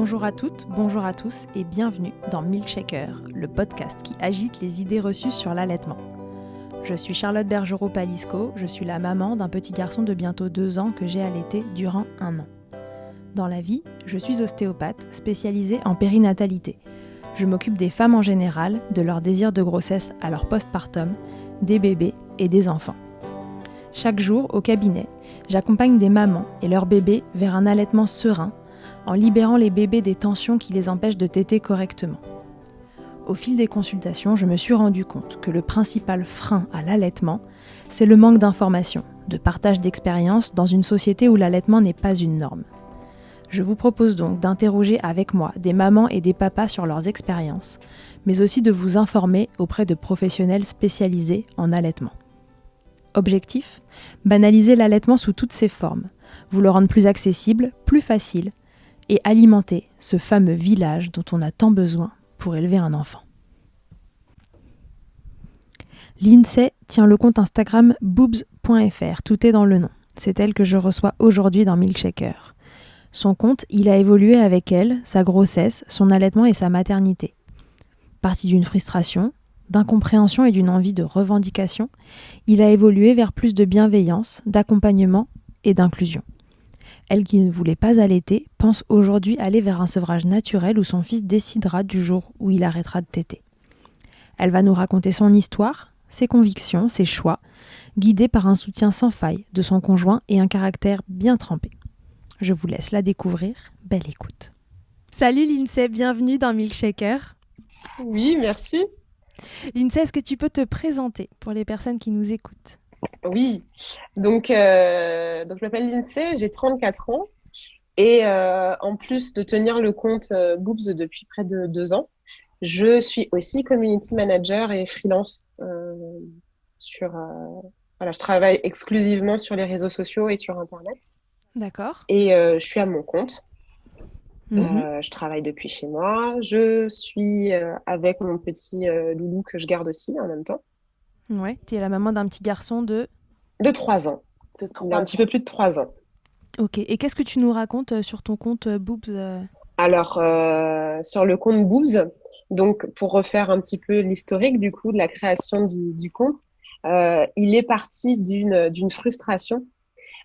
Bonjour à toutes, bonjour à tous et bienvenue dans Milkshaker, le podcast qui agite les idées reçues sur l'allaitement. Je suis Charlotte Bergerot-Palisco, je suis la maman d'un petit garçon de bientôt 2 ans que j'ai allaité durant 1 an. Dans la vie, je suis ostéopathe spécialisée en périnatalité. Je m'occupe des femmes en général, de leur désir de grossesse à leur postpartum, des bébés et des enfants. Chaque jour, au cabinet, j'accompagne des mamans et leurs bébés vers un allaitement serein, en libérant les bébés des tensions qui les empêchent de téter correctement. Au fil des consultations, je me suis rendu compte que le principal frein à l'allaitement, c'est le manque d'informations, de partage d'expériences dans une société où l'allaitement n'est pas une norme. Je vous propose donc d'interroger avec moi des mamans et des papas sur leurs expériences, mais aussi de vous informer auprès de professionnels spécialisés en allaitement. Objectif : banaliser l'allaitement sous toutes ses formes, vous le rendre plus accessible, plus facile, et alimenter ce fameux village dont on a tant besoin pour élever un enfant. L'INSEE tient le compte Instagram boobs.fr, tout est dans le nom. C'est elle que je reçois aujourd'hui dans Milkshaker. Son compte, il a évolué avec elle, sa grossesse, son allaitement et sa maternité. Parti d'une frustration, d'incompréhension et d'une envie de revendication, il a évolué vers plus de bienveillance, d'accompagnement et d'inclusion. Elle qui ne voulait pas allaiter pense aujourd'hui aller vers un sevrage naturel où son fils décidera du jour où il arrêtera de téter. Elle va nous raconter son histoire, ses convictions, ses choix, guidée par un soutien sans faille de son conjoint et un caractère bien trempé. Je vous laisse la découvrir. Belle écoute. Salut Lindsay, bienvenue dans Milkshaker. Oui, merci. Lindsay, est-ce que tu peux te présenter pour les personnes qui nous écoutent ? Oui, donc je m'appelle Lindsay, j'ai 34 ans et en plus de tenir le compte Boobs depuis près de 2 ans, je suis aussi community manager et freelance je travaille exclusivement sur les réseaux sociaux et sur Internet. D'accord. Et je suis à mon compte. Je travaille depuis chez moi. Je suis avec mon petit loulou que je garde aussi en même temps. Ouais, tu es la maman d'un petit garçon de 3 ans. Il a un petit peu plus de 3 ans. Ok, et qu'est-ce que tu nous racontes sur ton compte Boobs Alors, sur le compte Boobs, donc pour refaire un petit peu l'historique du coup de la création du compte, il est parti d'une frustration.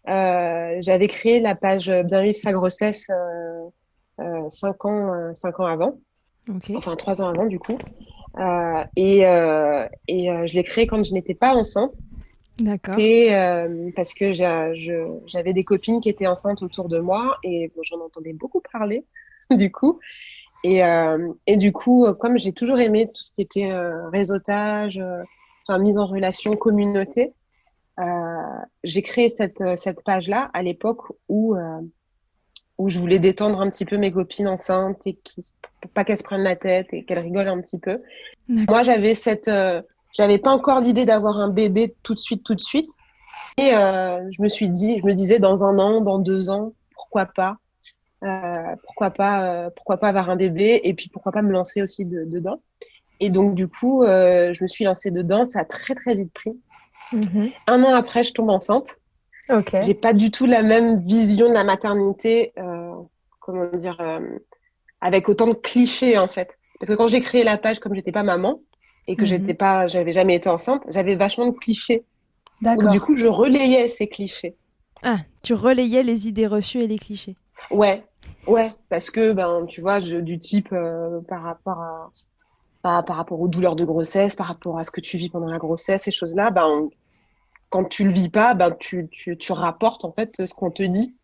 J'avais créé la page Bien vivre sa grossesse 5 ans avant, Okay. enfin 3 ans avant du coup. Je l'ai créé quand je n'étais pas enceinte. D'accord. Et parce que j'avais des copines qui étaient enceintes autour de moi et bon, j'en entendais beaucoup parler du coup. Et du coup, comme j'ai toujours aimé tout ce qui était réseautage, mise en relation, communauté, j'ai créé cette page-là à l'époque où je voulais détendre un petit peu mes copines enceintes et pas qu'elles se prennent la tête et qu'elles rigolent un petit peu. D'accord. Moi, j'avais pas encore l'idée d'avoir un bébé tout de suite. Et je me disais dans 1 an, dans 2 ans, pourquoi pas avoir un bébé et puis pourquoi pas me lancer aussi dedans. Et donc, du coup, je me suis lancée dedans. Ça a très, très vite pris. 1 an après, je tombe enceinte. Ok. J'ai pas du tout la même vision de la maternité, avec autant de clichés, en fait. Parce que quand j'ai créé la page, comme j'étais pas maman et que j'avais jamais été enceinte, j'avais vachement de clichés. D'accord. Donc, du coup, je relayais ces clichés. Ah, tu relayais les idées reçues et les clichés. Ouais, parce que, tu vois, du type par rapport aux douleurs de grossesse, par rapport à ce que tu vis pendant la grossesse, ces choses-là, quand tu le vis pas, tu rapportes en fait ce qu'on te dit.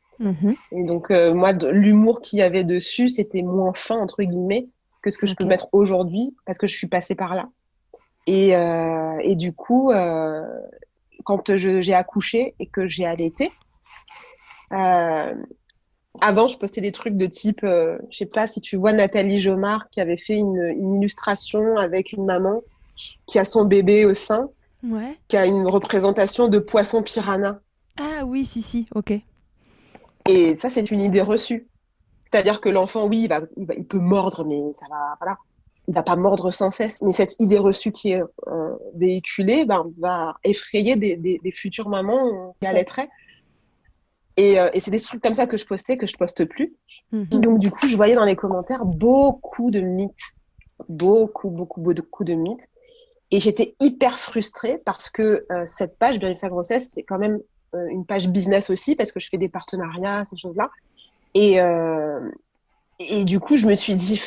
Et donc, moi, l'humour qu'il y avait dessus, c'était moins fin, entre guillemets, que ce que je peux mettre aujourd'hui, parce que je suis passée par là. Et du coup, quand j'ai accouché et que j'ai allaité, avant, je postais des trucs de type, je sais pas si tu vois Nathalie Jomard qui avait fait une illustration avec une maman qui a son bébé au sein, qui a une représentation de poisson piranha. Ah oui, si, ok. Et ça, c'est une idée reçue. C'est-à-dire que l'enfant, oui, il peut mordre, mais ça va, voilà. Il va pas mordre sans cesse. Mais cette idée reçue qui est véhiculée, va effrayer des futures mamans qui allaiteraient. Et c'est des trucs comme ça que je postais, que je poste plus. Et donc, du coup, je voyais dans les commentaires beaucoup de mythes. Beaucoup de mythes. Et j'étais hyper frustrée parce que cette page, Bien sa grossesse, c'est quand même une page business aussi, parce que je fais des partenariats, ces choses-là. Et du coup, je me suis dit,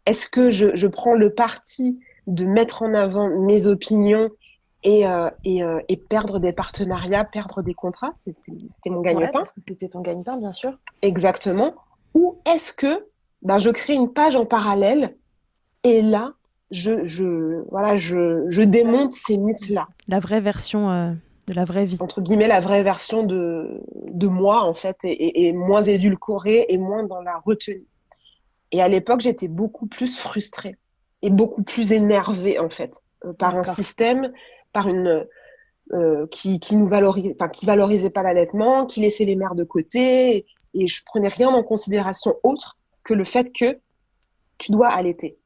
est-ce que je prends le parti de mettre en avant mes opinions et perdre des partenariats, perdre des contrats? C'était mon gagne-pain. Ouais, parce que c'était ton gagne-pain, bien sûr. Exactement. Ou est-ce que je crée une page en parallèle et là, je démonte ces mythes-là. La vraie version de la vraie vie. Entre guillemets, la vraie version de moi, en fait, et moins édulcorée et moins dans la retenue. Et à l'époque, j'étais beaucoup plus frustrée et beaucoup plus énervée, en fait, par un système, par une qui nous valorisait, qui valorisait pas l'allaitement, qui laissait les mères de côté, et je prenais rien en considération autre que le fait que tu dois allaiter.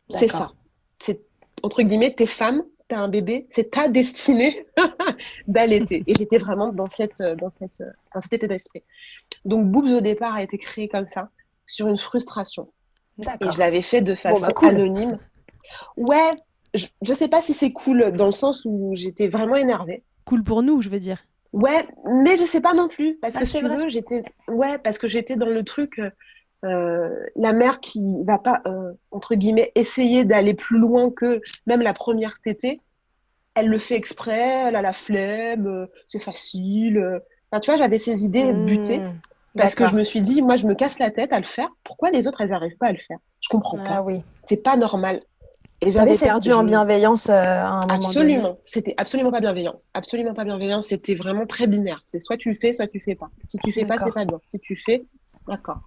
C'est ça. C'est, entre guillemets, t'es femme, t'as un bébé, c'est ta destinée d'allaiter. Et j'étais vraiment dans cet état d'esprit. Donc, Boobs, au départ, a été créé comme ça, sur une frustration. D'accord. Et je l'avais fait de façon anonyme. Ouais, je sais pas si c'est cool dans le sens où j'étais vraiment énervée. Cool pour nous, je veux dire. Ouais, mais je sais pas non plus. Parce que c'est si tu vrai. veux, parce que j'étais dans le truc... la mère qui va pas, entre guillemets, essayer d'aller plus loin que même la première tétée, elle le fait exprès, elle a la flemme, c'est facile. Enfin, tu vois, j'avais ces idées butées parce que je me suis dit, moi, je me casse la tête à le faire. Pourquoi les autres, elles n'arrivent pas à le faire? Je comprends pas. Oui. C'est pas normal. Et j'avais perdu en bienveillance à un moment Absolument. donné. C'était absolument pas bienveillant. Absolument pas bienveillant. C'était vraiment très binaire. C'est soit tu le fais, soit tu le fais pas. Si tu fais pas, c'est pas bien. Si tu fais, d'accord.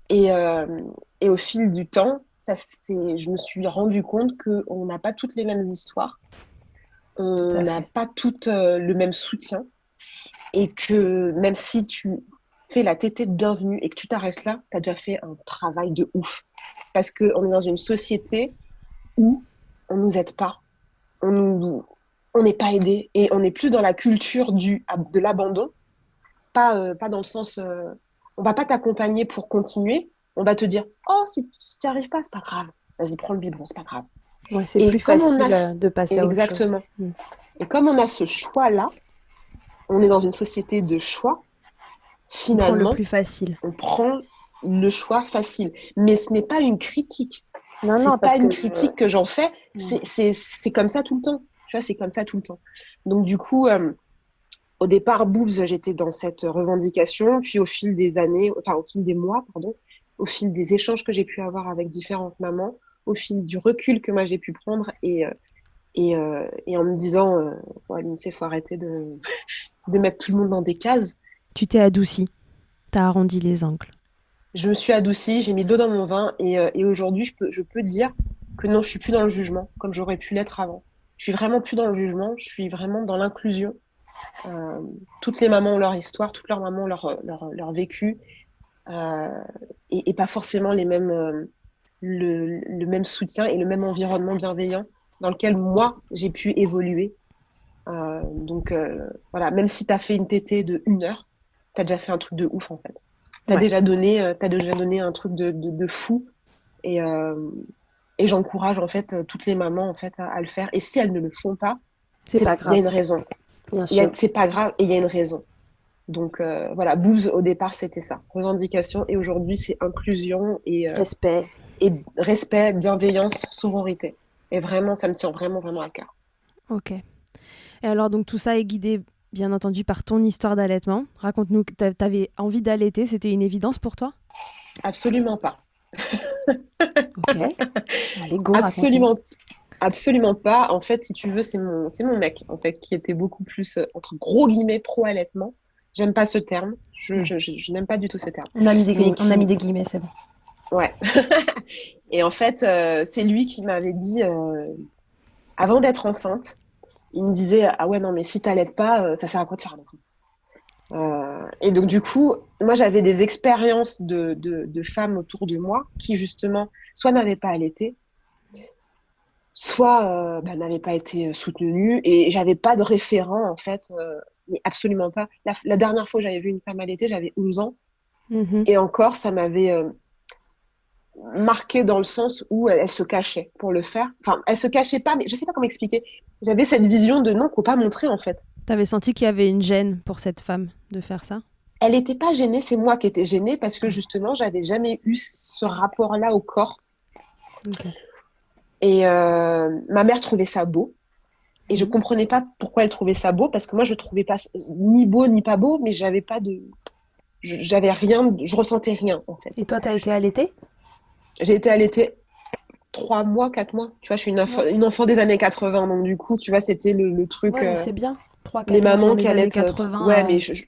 Et au fil du temps, je me suis rendu compte qu'on n'a pas toutes les mêmes histoires, on n'a pas toutes le même soutien, et que même si tu fais la tétée de bienvenue et que tu t'arrêtes là, tu as déjà fait un travail de ouf. Parce qu'on est dans une société où on ne nous aide pas, on n'est pas aidé, et on est plus dans la culture de l'abandon, pas dans le sens... on va pas t'accompagner pour continuer. On va te dire, oh, si tu n'y arrives pas, c'est pas grave. Vas-y, prends le biberon, c'est pas grave. Ouais, c'est plus facile de passer à autre chose. Exactement. Et comme on a ce choix-là, on est dans une société de choix, finalement, on prend le plus facile. On prend le choix facile. Mais ce n'est pas une critique. Non, c'est pas une critique que j'en fais. C'est comme ça tout le temps. Tu vois, c'est comme ça tout le temps. Donc, du coup... au départ, Boobs, j'étais dans cette revendication, puis au fil des mois, au fil des échanges que j'ai pu avoir avec différentes mamans, au fil du recul que moi j'ai pu prendre, et en me disant, Lindsay, il faut arrêter de mettre tout le monde dans des cases. Tu t'es adoucie, t'as arrondi les angles. Je me suis adoucie, j'ai mis de l'eau dans mon vin, et aujourd'hui, je peux dire que non, je suis plus dans le jugement, comme j'aurais pu l'être avant. Je suis vraiment plus dans le jugement, je suis vraiment dans l'inclusion. Toutes les mamans ont leur histoire, toutes leurs mamans ont leur vécu, et pas forcément les mêmes, le même soutien et le même environnement bienveillant dans lequel moi j'ai pu évoluer. Donc voilà, même si tu as fait une tétée de 1 heure, tu as déjà fait un truc de ouf en fait. Tu as déjà donné un truc de fou, et j'encourage en fait toutes les mamans en fait à le faire, et si elles ne le font pas, c'est pas grave. Il y a une raison. C'est pas grave, et il y a une raison. Donc voilà, Boobs au départ c'était ça, revendication, et aujourd'hui c'est inclusion et respect, bienveillance, sororité. Et vraiment, ça me tient vraiment à cœur. Ok. Et alors donc tout ça est guidé bien entendu par ton histoire d'allaitement. Raconte-nous, t'avais envie d'allaiter, c'était une évidence pour toi? Absolument pas. Ok. Allez, go, Absolument pas. En fait, si tu veux, c'est mon mec, en fait, qui était beaucoup plus, entre gros guillemets, pro-allaitement. J'aime pas ce terme. Je n'aime pas du tout ce terme. On a mis des guillemets, c'est bon. Ouais. Et en fait, c'est lui qui m'avait dit, avant d'être enceinte, il me disait, ah ouais, non, mais si t'allaites pas, ça sert à quoi de faire un enfant? Et donc, du coup, moi, j'avais des expériences de femmes autour de moi qui, justement, soit n'avaient pas allaité, soit n'avaient pas été soutenues, et j'avais pas de référent en fait mais absolument pas. La dernière fois que j'avais vu une femme allaiter, j'avais 11 ans. Mhm. Et encore, ça m'avait marqué dans le sens où elle se cachait pour le faire. Enfin, elle se cachait pas, mais je sais pas comment expliquer. J'avais cette vision de non, faut pas montrer en fait. T'avais senti qu'il y avait une gêne pour cette femme de faire ça? Elle n'était pas gênée, c'est moi qui étais gênée parce que justement, j'avais jamais eu ce rapport-là au corps. Ok. Et ma mère trouvait ça beau. Et je comprenais pas pourquoi elle trouvait ça beau, parce que moi, je trouvais pas ni beau ni pas beau, mais j'avais pas de... J'avais rien, je ressentais rien, en fait. Et toi, t'as été allaitée? J'ai été allaitée 3 mois, 4 mois. Tu vois, je suis une enfant des années 80, donc du coup, tu vois, c'était le truc... Ouais, mais c'est bien. 3-4 les mois dans mamans les qui années allaitent... 80. Ouais, mais je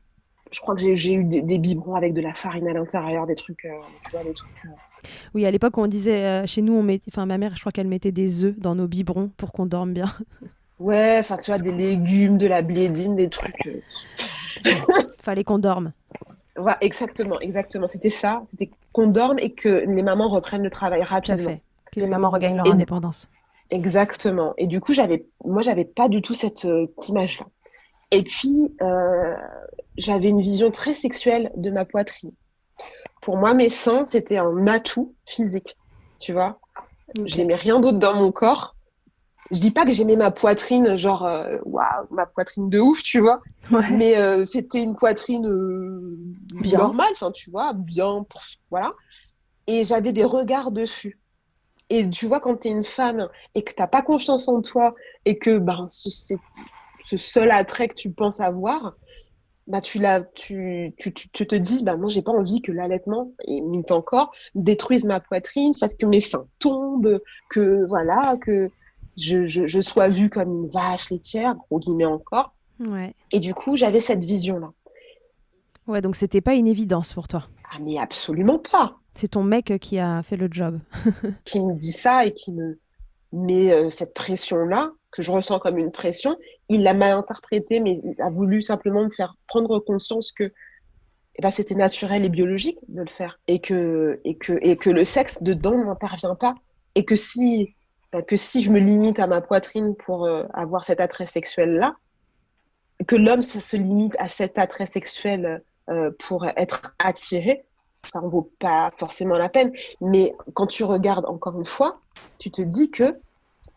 crois que j'ai eu des biberons avec de la farine à l'intérieur, des trucs, tu vois, des trucs... Oui, à l'époque, on disait, chez nous, enfin, ma mère, je crois qu'elle mettait des œufs dans nos biberons pour qu'on dorme bien. Ouais, enfin, tu vois, des légumes, de la blédine, des trucs... Fallait qu'on dorme. Ouais, exactement. C'était ça. C'était qu'on dorme et que les mamans reprennent le travail Tout à rapidement. fait. Que les mamans regagnent leur Et- indépendance. Exactement. Et du coup, moi, j'avais pas du tout cette image-là. Et puis, j'avais une vision très sexuelle de ma poitrine. Pour moi, mes seins, c'était un atout physique. Tu vois, Ok. j'aimais rien d'autre dans mon corps. Je dis pas que j'aimais ma poitrine, genre, waouh, ma poitrine de ouf, tu vois. Ouais. Mais c'était une poitrine Bien. normale, enfin, tu vois, bien, voilà. Et j'avais des regards dessus. Et tu vois, quand tu es une femme et que tu n'as pas confiance en toi et que c'est ce seul attrait que tu penses avoir, bah, tu te dis, bah, moi, j'ai pas envie que l'allaitement, et mint encore, détruise ma poitrine, fasse que mes seins tombent, que, voilà, que je sois vue comme une vache laitière, gros guillemets encore. Ouais. Et du coup, j'avais cette vision-là. Ouais, donc c'était pas une évidence pour toi. Ah, mais absolument pas. C'est ton mec qui a fait le job. Qui me dit ça et qui me met cette pression-là, que je ressens comme une pression, il l'a mal interprétée, mais il a voulu simplement me faire prendre conscience que c'était naturel et biologique de le faire et que le sexe dedans n'intervient pas et que si je me limite à ma poitrine pour avoir cet attrait sexuel-là, que l'homme, ça se limite à cet attrait sexuel pour être attiré, ça en vaut pas forcément la peine. Mais quand tu regardes encore une fois, tu te dis que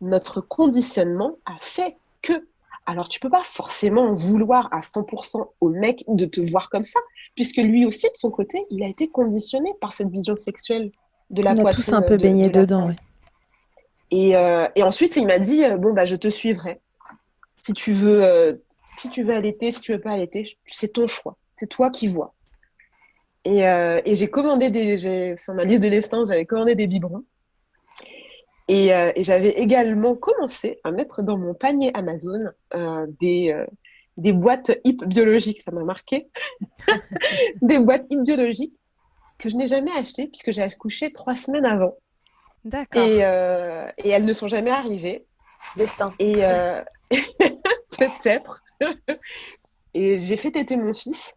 notre conditionnement a fait que... Alors, tu peux pas forcément vouloir à 100% au mec de te voir comme ça, puisque lui aussi, de son côté, il a été conditionné par cette vision sexuelle de la On a poitrine. tous un peu baigné de la dedans. femme. Ouais. Et ensuite, il m'a dit, je te suivrai. Si tu veux allaiter, si tu veux pas allaiter, c'est ton choix. C'est toi qui vois. Et j'ai commandé sur ma liste de l'essence, j'avais commandé des biberons. Et j'avais également commencé à mettre dans mon panier Amazon des boîtes HIP biologiques. Ça m'a marqué. Des boîtes HIP biologiques que je n'ai jamais achetées puisque j'ai accouché 3 semaines avant. D'accord. Et elles ne sont jamais arrivées. Destin. Et peut-être. Et j'ai fait téter mon fils.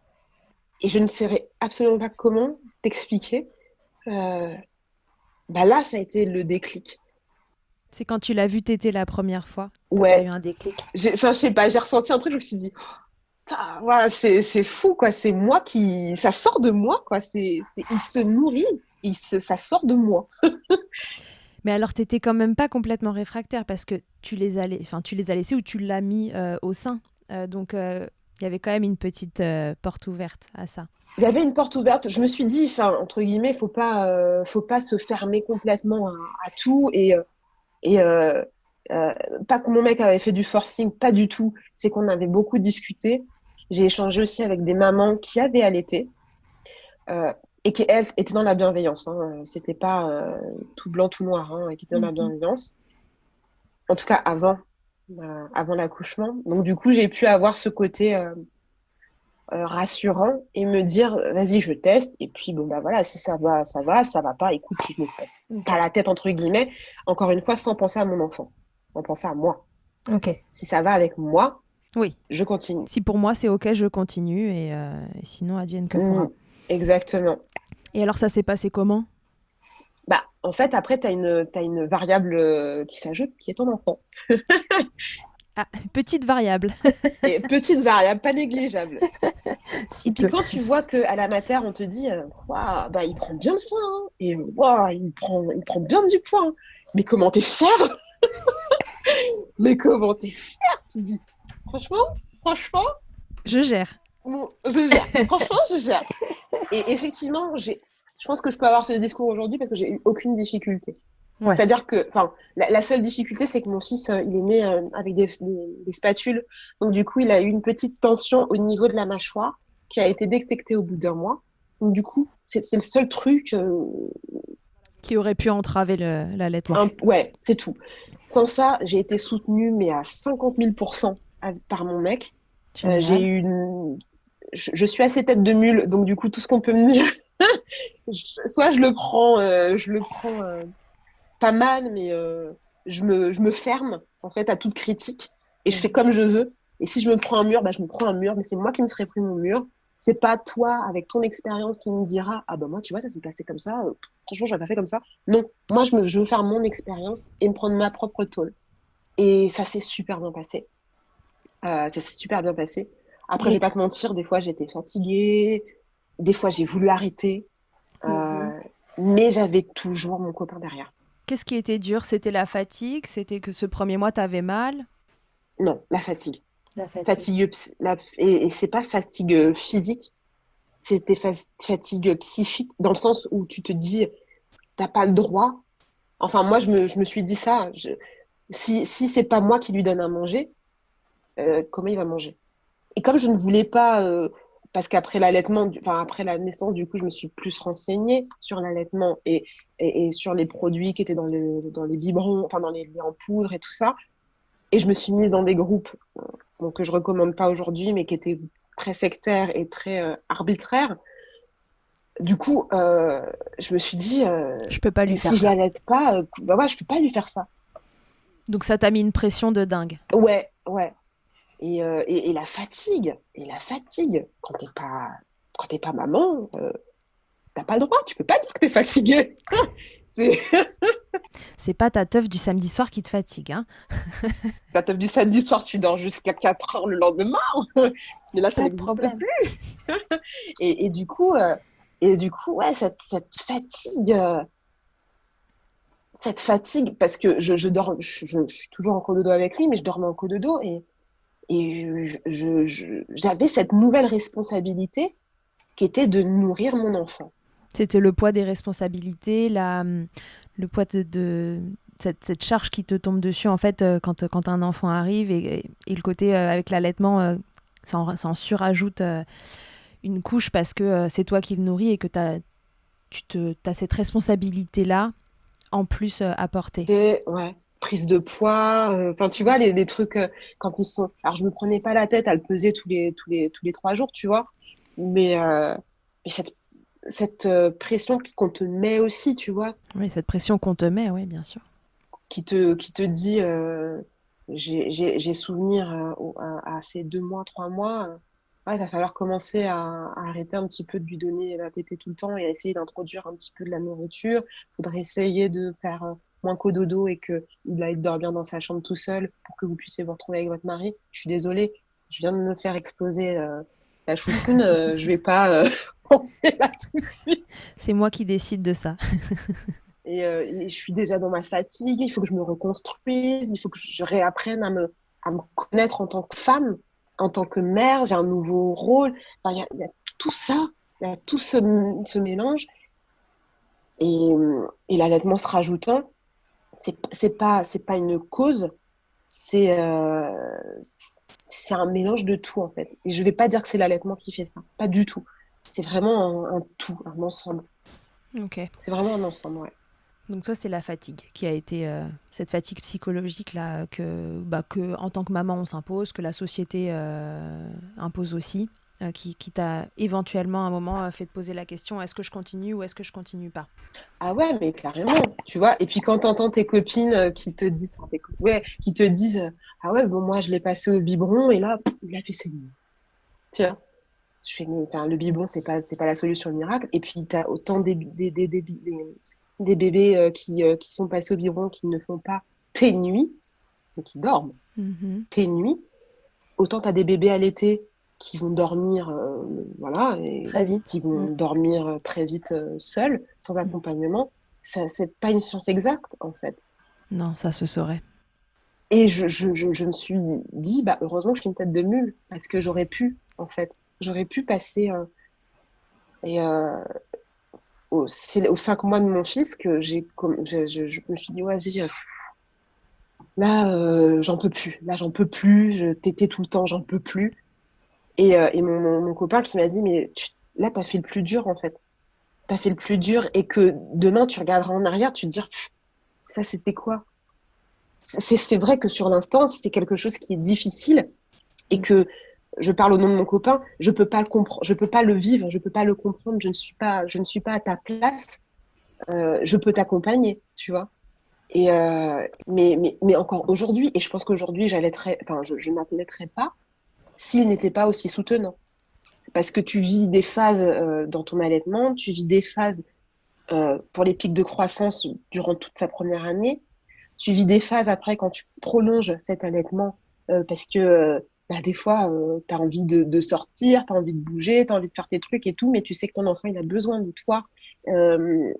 Et je ne saurais absolument pas comment t'expliquer. Là, ça a été le déclic. C'est quand tu l'as vu téter la première fois que Ouais. t'as eu un déclic. Je sais pas, j'ai ressenti un truc, je me suis dit, voilà, c'est fou, quoi. C'est moi qui... Ça sort de moi, quoi. Il se nourrit, ça sort de moi. Mais alors, t'étais quand même pas complètement réfractaire parce que tu les as laissés ou tu l'as mis au sein. Donc, il y avait quand même une petite porte ouverte à ça. Il y avait une porte ouverte. Je me suis dit, entre guillemets, faut pas se fermer complètement à tout. Pas que mon mec avait fait du forcing, pas du tout. C'est qu'on avait beaucoup discuté. J'ai échangé aussi avec des mamans qui avaient allaité et qui, elles, étaient dans la bienveillance. Hein. C'était pas tout blanc, tout noir, hein, qui étaient dans la bienveillance. En tout cas, avant l'accouchement. Donc, du coup, j'ai pu avoir ce côté rassurant et me dire, vas-y, je teste. Et puis, voilà, si ça va, ça va. Ça va pas, écoute, je me fais pas la tête, entre guillemets. Encore une fois, sans penser à mon enfant. En penser à moi. Ok. Si ça va avec moi, oui, je continue. Si pour moi c'est ok, je continue et sinon advienne que pourra. Exactement. Et alors ça s'est passé comment ? En fait, après, t'as une variable qui s'ajoute, qui est ton enfant. Ah, petite variable. Et petite variable, pas négligeable. Si Et puis peu. quand tu vois qu'à la mater, on te dit, waouh, bah, il prend bien le sein, hein, et waouh, il prend bien du poids, hein. Mais comment t'es fière? Mais comment t'es fière? Tu dis, franchement, Je gère. bon, je gère. Franchement, je gère. Et effectivement, je pense que je peux avoir ce discours aujourd'hui parce que j'ai eu aucune difficulté. Ouais. C'est-à-dire que, enfin, la seule difficulté, c'est que mon fils, il est né avec des spatules. Donc, du coup, il a eu une petite tension au niveau de la mâchoire qui a été détectée au bout d'un mois. Donc, du coup, c'est le seul truc. Qui aurait pu entraver l'allaitement. Ouais, c'est tout. Sans ça, j'ai été soutenue, mais à 50 000 par mon mec. J'ai Génial. eu je suis assez tête de mule, donc du coup, tout ce qu'on peut me dire, soit je le prends pas mal, mais je me ferme en fait à toute critique et je fais comme je veux. Et si je me prends un mur, bah, je me prends un mur, mais c'est moi qui me serais pris mon mur. C'est pas toi, avec ton expérience, qui me dira ah bah moi, tu vois, ça s'est passé comme ça. Franchement, j'aurais pas fait comme ça. Non, moi, je veux faire mon expérience et me prendre ma propre tôle. Et ça s'est super bien passé. Ça s'est super bien passé. Après, je vais Et pas te mentir, des fois j'étais fatiguée, des fois j'ai voulu arrêter, Mhm. mais j'avais toujours mon copain derrière. Qu'est-ce qui était dur? C'était la fatigue? C'était que ce premier mois, t'avais mal? Non, la fatigue. la fatigue. Et c'est pas fatigue physique, c'était fatigue psychique, dans le sens où tu te dis, t'as pas le droit. Enfin, moi, je me suis dit ça. Si c'est pas moi qui lui donne à manger, comment il va manger? Et comme je ne voulais pas, parce qu'après l'allaitement, enfin après la naissance, du coup, je me suis plus renseignée sur l'allaitement et sur les produits qui étaient dans les biberons, enfin dans les laits en poudre et tout ça. Et je me suis mise dans des groupes donc, que je recommande pas aujourd'hui, mais qui étaient très sectaires et très arbitraires. Du coup, je me suis dit, Je peux pas lui si faire je ça. l'allaite pas, bah ouais, je peux pas lui faire ça. Donc ça t'a mis une pression de dingue. Ouais, ouais. Et la fatigue, quand t'es pas maman, t'as pas le droit, tu peux pas dire que t'es fatiguée. C'est C'est pas ta teuf du samedi soir qui te fatigue, hein. la teuf du samedi soir, tu dors jusqu'à 4 heures le lendemain. Mais là, ça Pas de n'existe problème. plus. Et du coup, ouais, cette fatigue, parce que je dors, je suis toujours en cododo avec lui, mais je dormais en cododo et j'avais cette nouvelle responsabilité qui était de nourrir mon enfant. C'était le poids des responsabilités, le poids de cette charge qui te tombe dessus en fait quand un enfant arrive et le côté avec l'allaitement, ça en surajoute une couche parce que c'est toi qui le nourris et que t'as cette responsabilité-là en plus à porter. Ouais, prise de poids, enfin tu vois les trucs quand ils sont. Alors je me prenais pas la tête à le peser tous les 3 jours, tu vois, mais cette pression qu'on te met aussi, tu vois, Oui, cette pression qu'on te met, oui, bien sûr. qui te dit, j'ai souvenir à ces 2 mois, 3 mois, ouais, il va falloir commencer à arrêter un petit peu de lui donner la tétée tout le temps et à essayer d'introduire un petit peu de la nourriture. Il faudrait essayer de faire moins cododo et qu'il aille dormir dans sa chambre tout seul pour que vous puissiez vous retrouver avec votre mari. Je suis désolée, je viens de me faire exploser la chouchoune, je vais pas penser là tout de suite. C'est moi qui décide de ça. Et je suis déjà dans ma fatigue, il faut que je me reconstruise, il faut que je réapprenne à me connaître en tant que femme, en tant que mère, j'ai un nouveau rôle. Enfin, il y a tout ça, il y a tout ce mélange. Et l'allaitement se rajoutant, c'est pas une cause, c'est un mélange de tout en fait. Et je vais pas dire que c'est l'allaitement qui fait ça, pas du tout. C'est vraiment un tout, un ensemble. Ok. C'est vraiment un ensemble, ouais. Donc toi, c'est la fatigue qui a été cette fatigue psychologique là que en tant que maman on s'impose, que la société impose aussi, qui t'a éventuellement à un moment fait te poser la question est-ce que je continue ou est-ce que je continue pas? Ah ouais, mais carrément, tu vois. Et puis quand t'entends tes copines qui te disent, enfin, ouais, qui te disent, ah ouais, bon moi je l'ai passé au biberon et là, il a fait ses nuits. Tu vois, je fais, mais, enfin, le biberon c'est pas la solution miracle. Et puis t'as autant des bébés qui sont passés au biberon qui ne font pas tes nuits, mais qui dorment. Mhm. tes nuits. Autant tu as des bébés à l'été qui vont dormir, voilà, et Très vite. qui vont dormir très vite seuls, sans accompagnement. Ça, c'est pas une science exacte, en fait. Non, ça se saurait. Et je me suis dit, bah, heureusement que je suis une tête de mule, parce que j'aurais pu, en fait. J'aurais pu passer. Et c'est aux 5 mois de mon fils que je me suis dit, ouais, vas-y, là, j'en peux plus. Là, j'en peux plus. Je tétais tout le temps, j'en peux plus. Et mon copain qui m'a dit, mais là, t'as fait le plus dur, en fait. T'as fait le plus dur et que demain, tu regarderas en arrière, tu te dis, ça, c'était quoi? C'est vrai que sur l'instant, c'est quelque chose qui est difficile et que je parle au nom de mon copain, je peux pas le comprendre, je peux pas le vivre, je peux pas le comprendre, je ne suis pas à ta place, je peux t'accompagner, tu vois. Mais encore aujourd'hui, et je pense qu'aujourd'hui, enfin, je n'allaiterais pas s'il n'était pas aussi soutenant. Parce que tu vis des phases dans ton allaitement, tu vis des phases pour les pics de croissance durant toute sa première année, tu vis des phases après quand tu prolonges cet allaitement parce que bah, des fois, tu as envie de sortir, tu as envie de bouger, tu as envie de faire tes trucs et tout, mais tu sais que ton enfant, il a besoin de toi euh,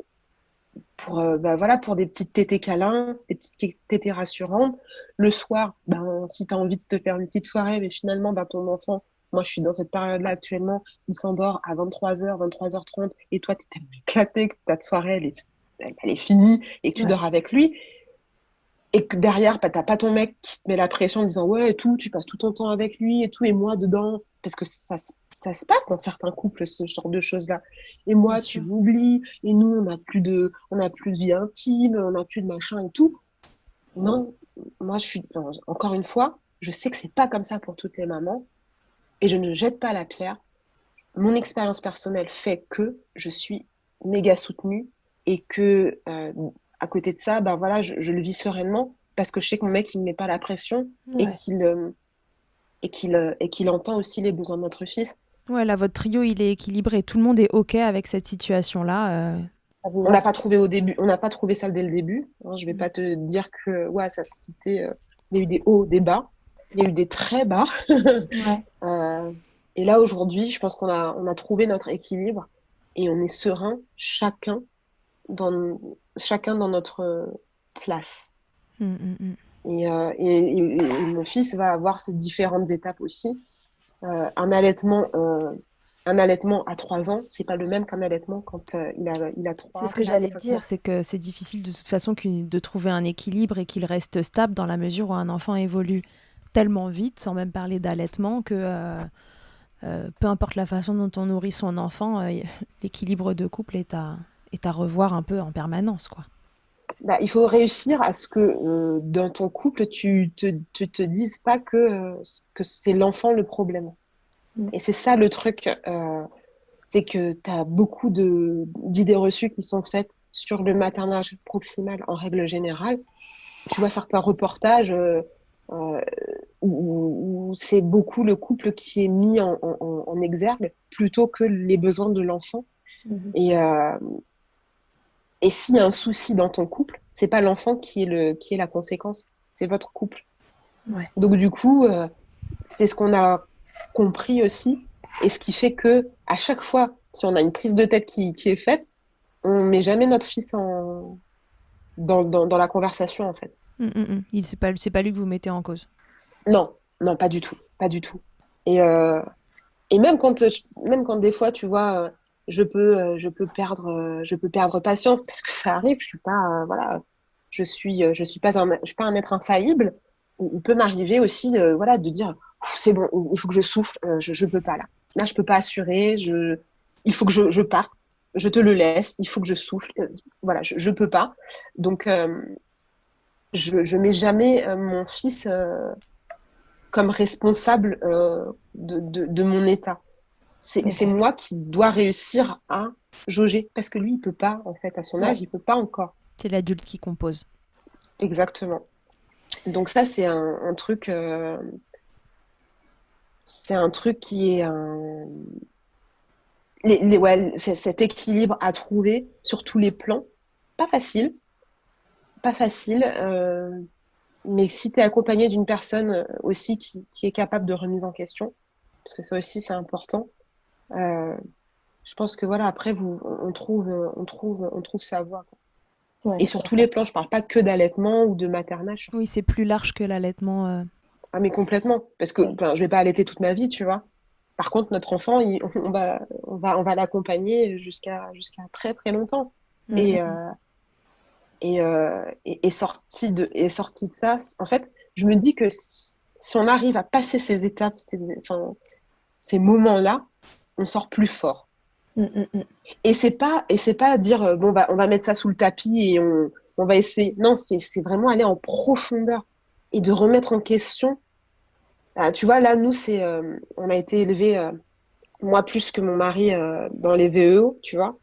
bah, voilà, pour des petites tétées câlins, des petites tétées rassurantes. Le soir, ben, si tu as envie de te faire une petite soirée, mais finalement, ben, ton enfant, moi je suis dans cette période-là actuellement, il s'endort à 23h, 23h30, et toi, tu es tellement éclaté que ta soirée, elle est finie, et que tu Ouais. dors avec lui. Et que derrière, bah, t'as pas ton mec qui te met la pression en disant ouais et tout, tu passes tout ton temps avec lui et tout, et moi dedans, parce que ça se passe dans certains couples, ce genre de choses-là. Et Bien moi, tu sûr. m'oublies, et nous, on n'a plus de vie intime, on n'a plus de machin et tout. Non, moi, encore une fois, je sais que c'est pas comme ça pour toutes les mamans, et je ne jette pas la pierre. Mon expérience personnelle fait que je suis méga soutenue et que à côté de ça, ben voilà, je le vis sereinement parce que je sais que mon mec il me met pas la pression et Ouais. qu'il entend aussi les besoins de notre fils. Ouais, là, votre trio, il est équilibré. Tout le monde est OK avec cette situation-là. Ça vous On n'a va? pas trouvé au début, on n'a pas trouvé ça dès le début. Hein, je vais pas te dire que ouais, il y a eu des hauts, des bas, il y a eu des très bas. Ouais. Euh, et là aujourd'hui, je pense on a trouvé notre équilibre et on est serein dans, chacun dans notre place. Mm, mm, mm. Et mon fils va avoir ces différentes étapes aussi. Euh, un allaitement, euh, un allaitement à 3 ans, c'est pas le même qu'un allaitement quand il a C'est 3, ce que 4, j'allais te 5 dire. mois. C'est que c'est difficile de toute façon de trouver un équilibre et qu'il reste stable dans la mesure où un enfant évolue tellement vite, sans même parler d'allaitement, que peu importe la façon dont on nourrit son enfant, l'équilibre de couple est à revoir un peu en permanence, quoi. Bah, il faut réussir à ce que dans ton couple, tu te dises pas que c'est l'enfant le problème. Mm. Et c'est ça le truc, c'est que tu as beaucoup d'idées reçues qui sont faites sur le maternage proximal en règle générale. Tu vois certains reportages euh, où c'est beaucoup le couple qui est mis en exergue plutôt que les besoins de l'enfant. Mhm. Et, euh, et s'il y a un souci dans ton couple, c'est pas l'enfant qui est la conséquence, c'est votre couple. Ouais. Donc du coup, c'est ce qu'on a compris aussi, et ce qui fait que à chaque fois, si on a une prise de tête qui est faite, on met jamais notre fils dans la conversation en fait. Mm, mm, mm. C'est pas lui que vous mettez en cause. Non, non, pas du tout, pas du tout. Et, euh, et même quand des fois, tu vois, je peux perdre patience parce que ça arrive. Je suis pas, voilà, je suis pas je suis pas un être infaillible. Il peut m'arriver aussi, voilà, de dire, c'est bon, il faut que je souffle, je peux pas là. Là, je peux pas assurer. Il faut que je parte. Je te le laisse. Il faut que je souffle. Voilà, je peux pas. Donc, je mets jamais mon fils comme responsable de mon état. C'est Ok. moi qui dois réussir à jauger. Parce que lui, il peut pas, en fait, à son Ouais. âge, il peut pas encore. C'est l'adulte qui compose. Exactement. Donc ça, c'est un truc qui est ouais, c'est cet équilibre à trouver sur tous les plans. Pas facile, pas facile. mais si tu es accompagné d'une personne aussi qui est capable de remise en question, parce que ça aussi c'est important, euh, je pense que voilà, après on trouve sa voie, quoi. Ouais, Et tout sur à tous fait. les plans, je parle pas que d'allaitement ou de maternage. Oui, c'est plus large que l'allaitement. Ah mais complètement, parce que Ouais. ben, je vais pas allaiter toute ma vie, tu vois. Par contre, notre enfant, on va l'accompagner jusqu'à très très longtemps. Mm, Et, mm, sorti de ça, en fait, je me dis que si on arrive à passer ces étapes, enfin, ces moments-là, on sort plus fort. mm, mm, mm. Et c'est pas dire bon bah on va mettre ça sous le tapis et on va essayer. Non, c'est vraiment aller en profondeur et de remettre en question. Ah, tu vois, là, nous, on a été élevés, moi plus que mon mari, dans les VEO, tu vois,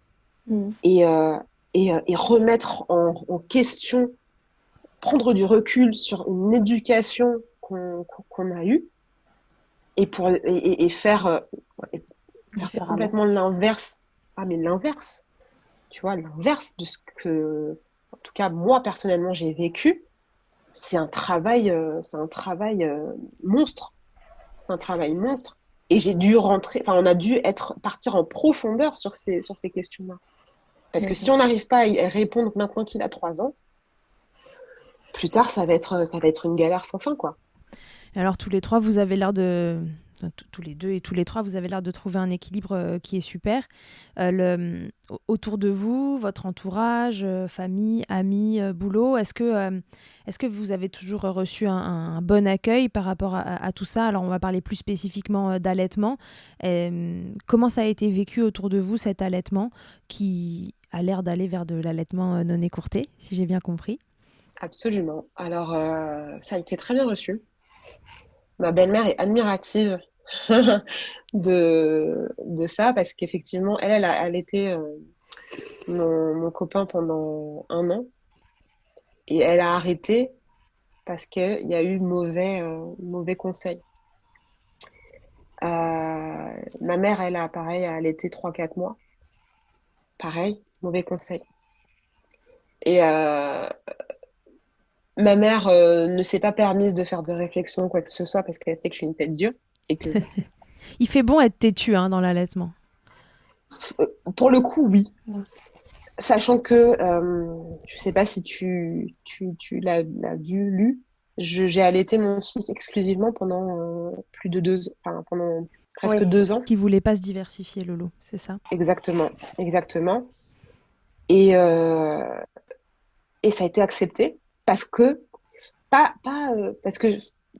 Mm. et remettre en question, prendre du recul sur une éducation qu'on a eue et faire Différemment. complètement l'inverse. Ah, mais l'inverse, tu vois, l'inverse de ce que, en tout cas, moi, personnellement, j'ai vécu, c'est un travail monstre. C'est un travail monstre. Et j'ai dû rentrer, enfin, on a dû partir en profondeur sur ces questions-là. Parce que si Mhm. on n'arrive pas à y répondre maintenant qu'il a 3 ans, plus tard, ça va être une galère sans fin, quoi. Alors tous les trois, vous avez l'air de... enfin, tous les deux et tous les trois, vous avez l'air de trouver un équilibre qui est super. Autour de vous, votre entourage, famille, amis, boulot, est-ce que vous avez toujours reçu un bon accueil par rapport à tout ça? Alors on va parler plus spécifiquement d'allaitement. Comment ça a été vécu autour de vous, cet allaitement qui a l'air d'aller vers de l'allaitement non écourté, si j'ai bien compris? Absolument. Alors, ça a été très bien reçu. Ma belle-mère est admirative de ça parce qu'effectivement, elle était mon copain pendant 1 an et elle a arrêté parce qu'il y a eu mauvais conseils. Ma mère, elle a pareil, elle était 3 4 mois. Pareil, mauvais conseil. Et ma mère ne s'est pas permise de faire de réflexion ou quoi que ce soit parce qu'elle sait que je suis une tête dure et que Il fait bon être têtu hein, dans l'allaitement. pour le coup, oui. Ouais. Sachant que, je sais pas si tu l'as vu, lu, j'ai allaité mon fils exclusivement pendant plus de enfin, pendant presque Oui. 2 ans. Parce qu'il voulait pas se diversifier, Lolo, c'est ça? Exactement, exactement. Et, euh, et ça a été accepté parce que, parce que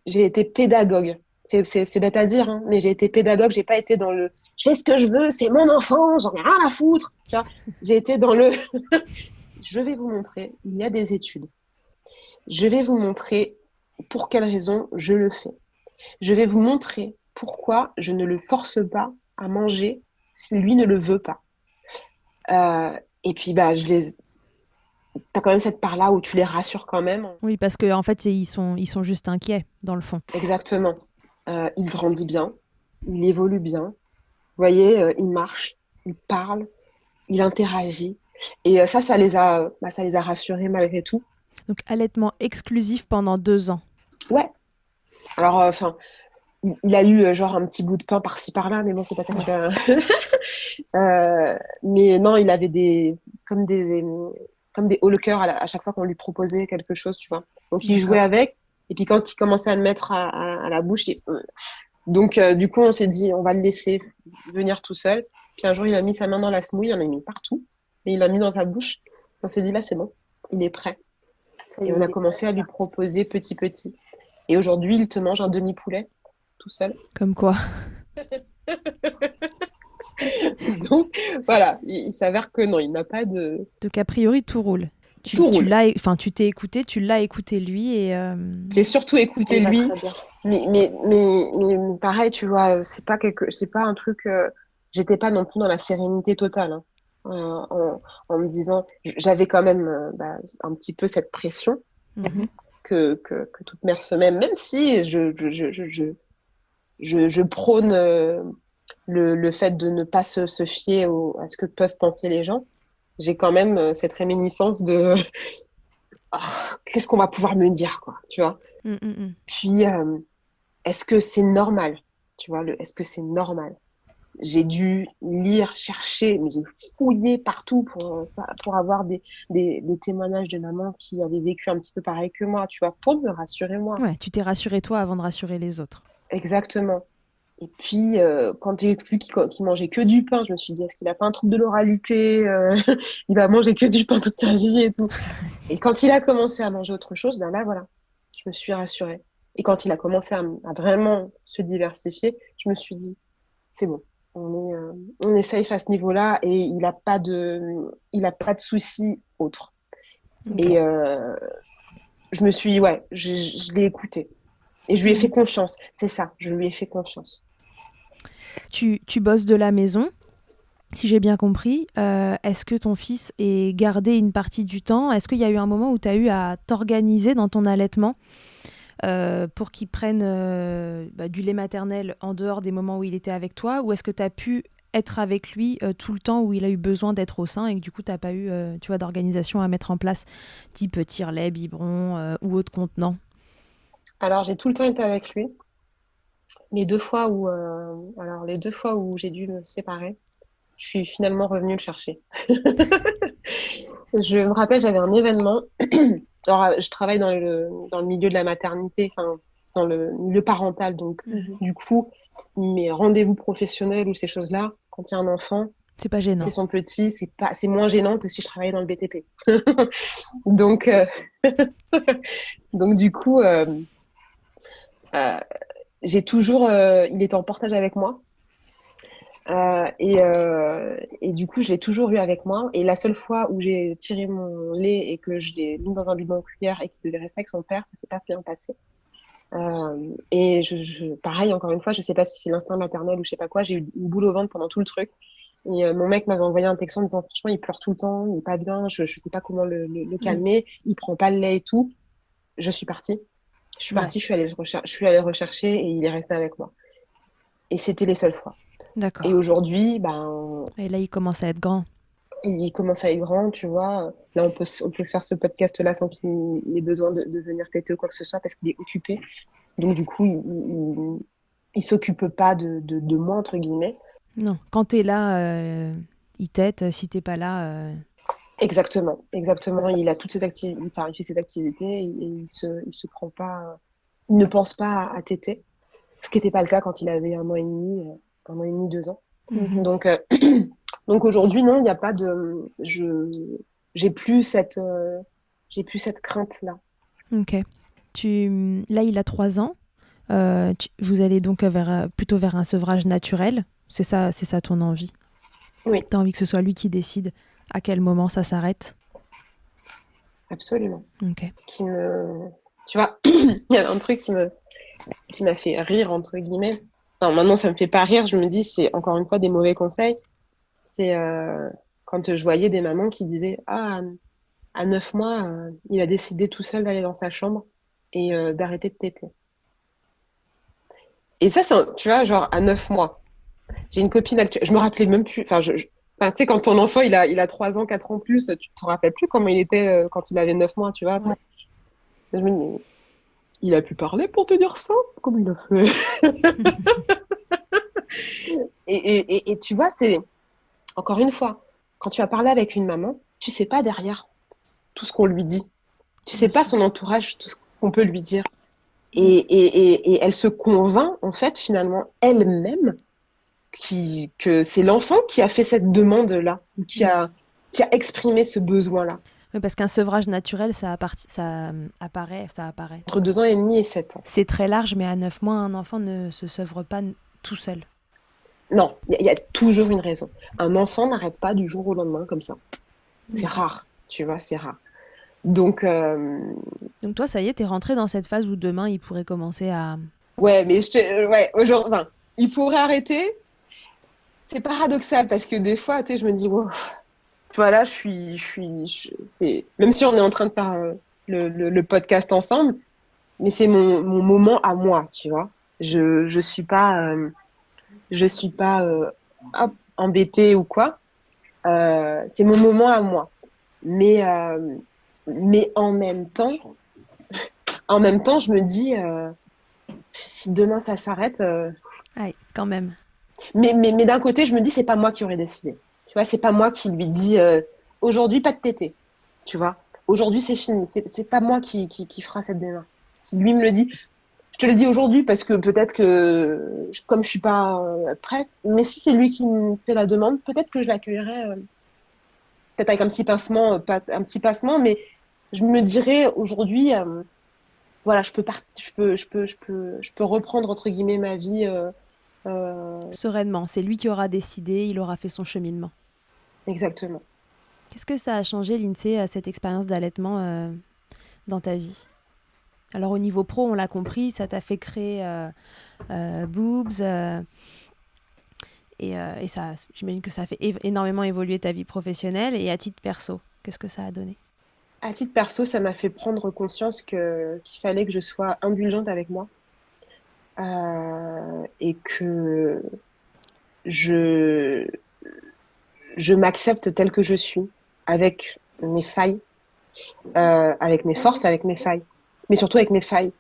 j'ai été pédagogue. C'est bête à dire, hein, mais j'ai été pédagogue, j'ai pas été dans le je fais ce que je veux, c'est mon enfant, j'en ai rien à foutre. Tu vois, j'ai été dans le je vais vous montrer, il y a des études. Je vais vous montrer pour quelles raisons je le fais. Je vais vous montrer pourquoi je ne le force pas à manger si lui ne le veut pas. Et puis, bah, t'as quand même cette part-là où tu les rassures quand même. Oui, parce qu'en fait, ils sont juste inquiets, dans le fond. Exactement. Il grandit bien, il évolue bien. Vous voyez, il marche, il parle, il interagit. Et ça les a rassurés malgré tout. Donc, allaitement exclusif pendant 2 ans. Ouais. Alors, enfin, il a eu genre un petit bout de pain par-ci par-là, mais bon, c'est pas ça que tu as. Mais non, il avait comme des hauts le cœur à chaque fois qu'on lui proposait quelque chose, tu vois. Donc il jouait D'accord. avec, et puis quand il commençait à le mettre à la bouche, donc du coup on s'est dit on va le laisser venir tout seul. Puis un jour il a mis sa main dans la smouille, il en a mis partout, et il l'a mis dans sa bouche. On s'est dit là c'est bon, il est prêt. Ça y Et est, on a il est commencé à lui proposer petit petit. Et aujourd'hui il te mange un demi-poulet tout seul. Comme quoi. Donc voilà, il s'avère que non, il n'a pas de... Donc, a priori, tout roule. Tu, Tout tu roule. l'as, enfin, tu t'es écouté, tu l'as écouté lui et J'ai surtout Ça écouté y va lui, très bien. mais pareil, tu vois, c'est pas un truc. J'étais pas non plus dans la sérénité totale, hein. En me disant, j'avais quand même un petit peu cette pression Mhm. que toute mère se met, même si je prône le fait de ne pas se fier à ce que peuvent penser les gens. J'ai quand même cette réminiscence de qu'est-ce qu'on va pouvoir me dire, quoi, tu vois. Puis, est-ce que c'est normal, tu vois, est-ce que c'est normal? J'ai dû lire, chercher, mais j'ai fouillé partout pour avoir des témoignages de mamans qui avaient vécu un petit peu pareil que moi, tu vois, pour me rassurer moi. Ouais, tu t'es rassurée toi avant de rassurer les autres. Exactement. Et puis, quand j'ai vu qu'il mangeait que du pain, je me suis dit, est-ce qu'il a pas un trouble de l'oralité? Il va manger que du pain toute sa vie et tout. Et quand il a commencé à manger autre chose, ben là, voilà, je me suis rassurée. Et quand il a commencé à vraiment se diversifier, je me suis dit, c'est bon, on est safe à ce niveau-là et il a pas de soucis autres. Okay. Et je me suis, je l'ai écouté. Et je lui ai fait confiance. C'est ça, je lui ai fait confiance. Tu bosses de la maison, si j'ai bien compris. Est-ce que ton fils est gardé une partie du temps? Est-ce qu'il y a eu un moment où tu as eu à t'organiser dans ton allaitement pour qu'il prenne du lait maternel en dehors des moments où il était avec toi? Ou est-ce que tu as pu être avec lui tout le temps où il a eu besoin d'être au sein et que du coup, tu n'as pas eu d'organisation à mettre en place, type tire-lait, biberon ou autre contenant? Alors, j'ai tout le temps été avec lui. Les deux fois où j'ai dû me séparer, je suis finalement revenue le chercher. Je me rappelle, j'avais un événement. Alors, je travaille dans le milieu de la maternité, enfin, dans le milieu parental. Donc, du coup, mes rendez-vous professionnels ou ces choses-là, quand il y a un enfant, c'est pas gênant. Ils sont petits, c'est moins gênant que si je travaillais dans le BTP. Donc, du coup, j'ai toujours, il était en portage avec moi. Et du coup, je l'ai toujours eu avec moi. Et la seule fois où j'ai tiré mon lait et que je l'ai mis dans un bidon en cuillère et qu'il devait rester avec son père, ça s'est pas bien passé. Et pareil, encore une fois, je sais pas si c'est l'instinct maternel ou je sais pas quoi, j'ai eu une boule au ventre pendant tout le truc. Et mon mec m'avait envoyé un texto en me disant franchement, il pleure tout le temps, il est pas bien, je sais pas comment le calmer, il prend pas le lait et tout. Je suis partie. Je suis partie, je suis allée le rechercher et il est resté avec moi. Et c'était les seules fois. D'accord. Et aujourd'hui, et là, il commence à être grand. Il commence à être grand, tu vois. Là, on peut faire ce podcast-là sans qu'il ait besoin de venir téter ou quoi que ce soit parce qu'il est occupé. Donc, du coup, il s'occupe pas de moi, entre guillemets. Non, quand t'es là, il t'aide. Si t'es pas là... Exactement. Il a toutes ses activités, enfin, il fait ses activités et il se prend pas, il ne pense pas à téter. Ce qui n'était pas le cas quand il avait 1 an et demi, 2 ans. Donc aujourd'hui, non, il n'y a pas de, j'ai plus cette crainte-là. Ok. Là, il a 3 ans. Vous allez donc plutôt vers un sevrage naturel. C'est ça ton envie? Oui. T'as envie que ce soit lui qui décide à quel moment ça s'arrête? Absolument. Ok. Tu vois, il y a un truc qui m'a fait rire, entre guillemets. Enfin, maintenant, ça me fait pas rire. Je me dis, c'est encore une fois des mauvais conseils. C'est quand je voyais des mamans qui disaient à 9 mois, il a décidé tout seul d'aller dans sa chambre et d'arrêter de téter. Et ça, tu vois, genre à 9 mois. J'ai une copine actuelle, je me rappelais même plus. Enfin, tu sais, quand ton enfant, il a 3 ans, 4 ans plus, tu te rappelles plus comment il était quand il avait 9 mois, tu vois. Ouais. Je me dis, il a pu parler pour te dire ça? Comment il a fait? et tu vois, c'est encore une fois, quand tu vas parler avec une maman, tu sais pas derrière tout ce qu'on lui dit. Tu sais pas son entourage, tout ce qu'on peut lui dire. Et elle se convainc, en fait, finalement, elle-même, que c'est l'enfant qui a fait cette demande-là, ou qui a exprimé ce besoin-là. Oui, parce qu'un sevrage naturel, ça apparaît. Entre 2 ans et demi et 7 ans. C'est très large, mais à 9 mois, un enfant ne se sevre pas tout seul. Non, il y a toujours une raison. Un enfant n'arrête pas du jour au lendemain comme ça. C'est rare, tu vois, c'est rare. Donc toi, ça y est, t'es rentrée dans cette phase où demain, il pourrait commencer à... Ouais, mais aujourd'hui, il pourrait arrêter. C'est paradoxal parce que des fois, tu sais, je me dis, wow, voilà, même si on est en train de faire le podcast ensemble, mais c'est mon moment à moi, tu vois. Je suis pas embêtée ou quoi. C'est mon moment à moi. Mais Mais en même temps, je me dis, si demain ça s'arrête, Aïe, quand même. mais d'un côté, je me dis, c'est pas moi qui aurais décidé. Tu vois, c'est pas moi qui lui dis, aujourd'hui, pas de tété. Tu vois, aujourd'hui, c'est fini. C'est pas moi qui fera cette démarche. Si lui me le dit, je te le dis aujourd'hui parce que peut-être que, comme je suis pas prête, mais si c'est lui qui me fait la demande, peut-être que je l'accueillerai, peut-être avec un petit pincement, mais je me dirais aujourd'hui, voilà, je peux reprendre entre guillemets ma vie. Sereinement, c'est lui qui aura décidé, il aura fait son cheminement. Exactement. Qu'est-ce que ça a changé, Lindsay, cette expérience d'allaitement dans ta vie? Alors au niveau pro, on l'a compris, ça t'a fait créer Boobs et ça, j'imagine que ça a fait énormément évoluer ta vie professionnelle. Et à titre perso, qu'est-ce que ça a donné? À titre perso, ça m'a fait prendre conscience qu'il fallait que je sois indulgente avec moi et que je, je m'accepte telle que je suis, avec mes failles, avec mes forces, avec mes failles, mais surtout avec mes failles.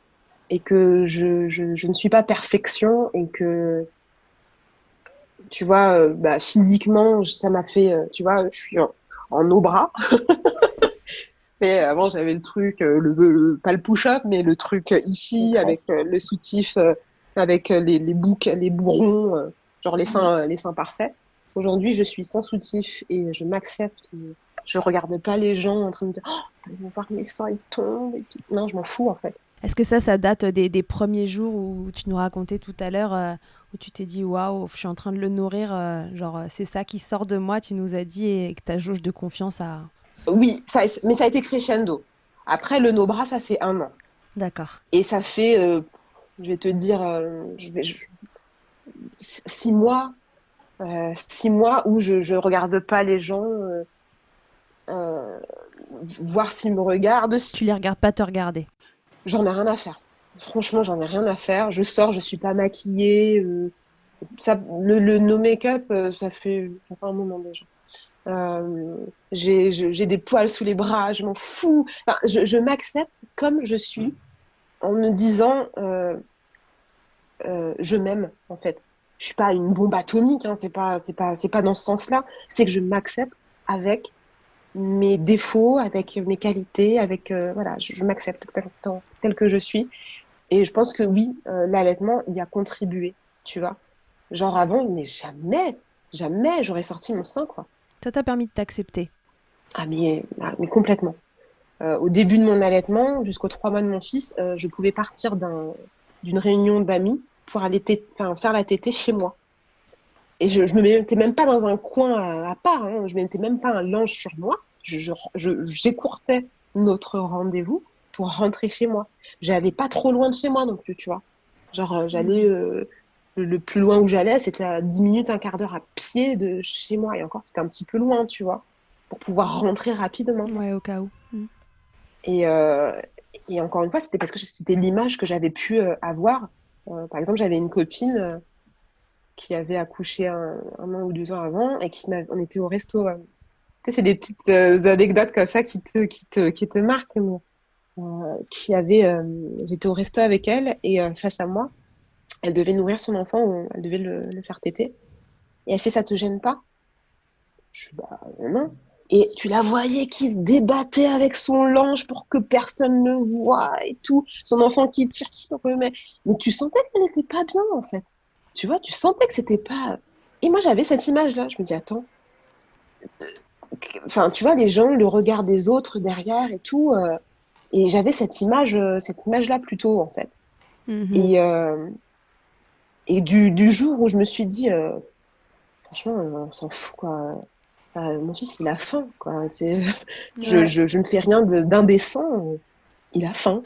Et que je ne suis pas perfection et que, tu vois, physiquement, ça m'a fait, tu vois, je suis en au bras. Et avant, j'avais le truc, pas le push-up, mais le truc ici, avec le soutif, avec les bourrons, genre les seins parfaits. Aujourd'hui, je suis sans soutif et je m'accepte. Je regarde pas les gens en train de dire « Oh, ils vont voir mes seins, ils tombent. » et tout. Non, je m'en fous, en fait. Est-ce que ça date des premiers jours où tu nous racontais tout à l'heure, où tu t'es dit « Waouh, je suis en train de le nourrir, genre c'est ça qui sort de moi », tu nous as dit, et que ta jauge de confiance a... Oui, mais ça a été crescendo. Après, le no-bras, ça fait 1 an. D'accord. Et ça fait, je vais te dire, 6 mois, 6 mois où je regarde pas les gens, voir s'ils me regardent. Tu les regardes pas te regarder. J'en ai rien à faire. Franchement, j'en ai rien à faire. Je sors, je suis pas maquillée. Le no make-up, ça fait un moment déjà. J'ai des poils sous les bras, je m'en fous. Enfin, je m'accepte comme je suis en me disant je m'aime en fait. Je suis pas une bombe atomique, hein, c'est pas dans ce sens-là. C'est que je m'accepte avec mes défauts, avec mes qualités, avec voilà, je m'accepte tel que je suis. Et je pense que oui, l'allaitement y a contribué, tu vois. Genre avant, mais jamais j'aurais sorti mon sein, quoi. Ça t'a permis de t'accepter. Mais complètement. Au début de mon allaitement, jusqu'aux 3 mois de mon fils, je pouvais partir d'une réunion d'amis pour aller faire la tétée chez moi. Et je me mettais même pas dans un coin à part, hein. Je mettais même pas un linge sur moi. J'écourtais notre rendez-vous pour rentrer chez moi. J'allais pas trop loin de chez moi non plus, tu vois. Genre, j'allais... le plus loin où j'allais, c'était à 10 minutes, un quart d'heure à pied de chez moi. Et encore, c'était un petit peu loin, tu vois, pour pouvoir rentrer rapidement. Ouais, au cas où. Et encore une fois, c'était parce que c'était l'image que j'avais pu avoir. Par exemple, j'avais une copine qui avait accouché un an ou 2 ans avant et on était au resto. Tu sais, c'est des petites anecdotes comme ça qui te marquent. J'étais au resto avec elle et face à moi, elle devait nourrir son enfant, ou elle devait le faire téter. Et elle fait, ça te gêne pas? Je dis, bah non. Et tu la voyais qui se débattait avec son linge pour que personne ne voie et tout. Son enfant qui tire, qui s'en remet. Mais tu sentais qu'elle n'était pas bien, en fait. Tu vois, tu sentais que c'était pas... Et moi, j'avais cette image-là. Je me dis, attends. Enfin, tu vois, les gens, le regard des autres derrière et tout. Et j'avais cette image-là plutôt, en fait. Et du jour où je me suis dit, franchement, on s'en fout, quoi. Mon fils, il a faim, quoi. Je ne fais rien d'indécent. Il a faim.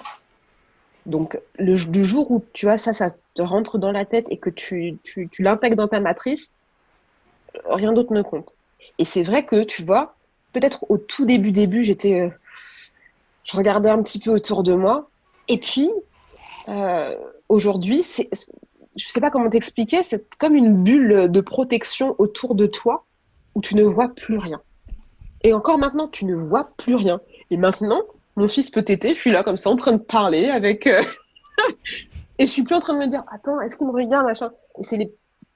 Donc, du jour où, tu vois, ça te rentre dans la tête et que tu l'intègres dans ta matrice, rien d'autre ne compte. Et c'est vrai que, tu vois, peut-être au tout début, je regardais un petit peu autour de moi. Et puis, aujourd'hui, je sais pas comment t'expliquer, c'est comme une bulle de protection autour de toi où tu ne vois plus rien. Et encore maintenant, tu ne vois plus rien. Et maintenant, mon fils peut téter, je suis là comme ça en train de parler avec... et je suis plus en train de me dire, attends, est-ce qu'il me regarde, machin. Et c'est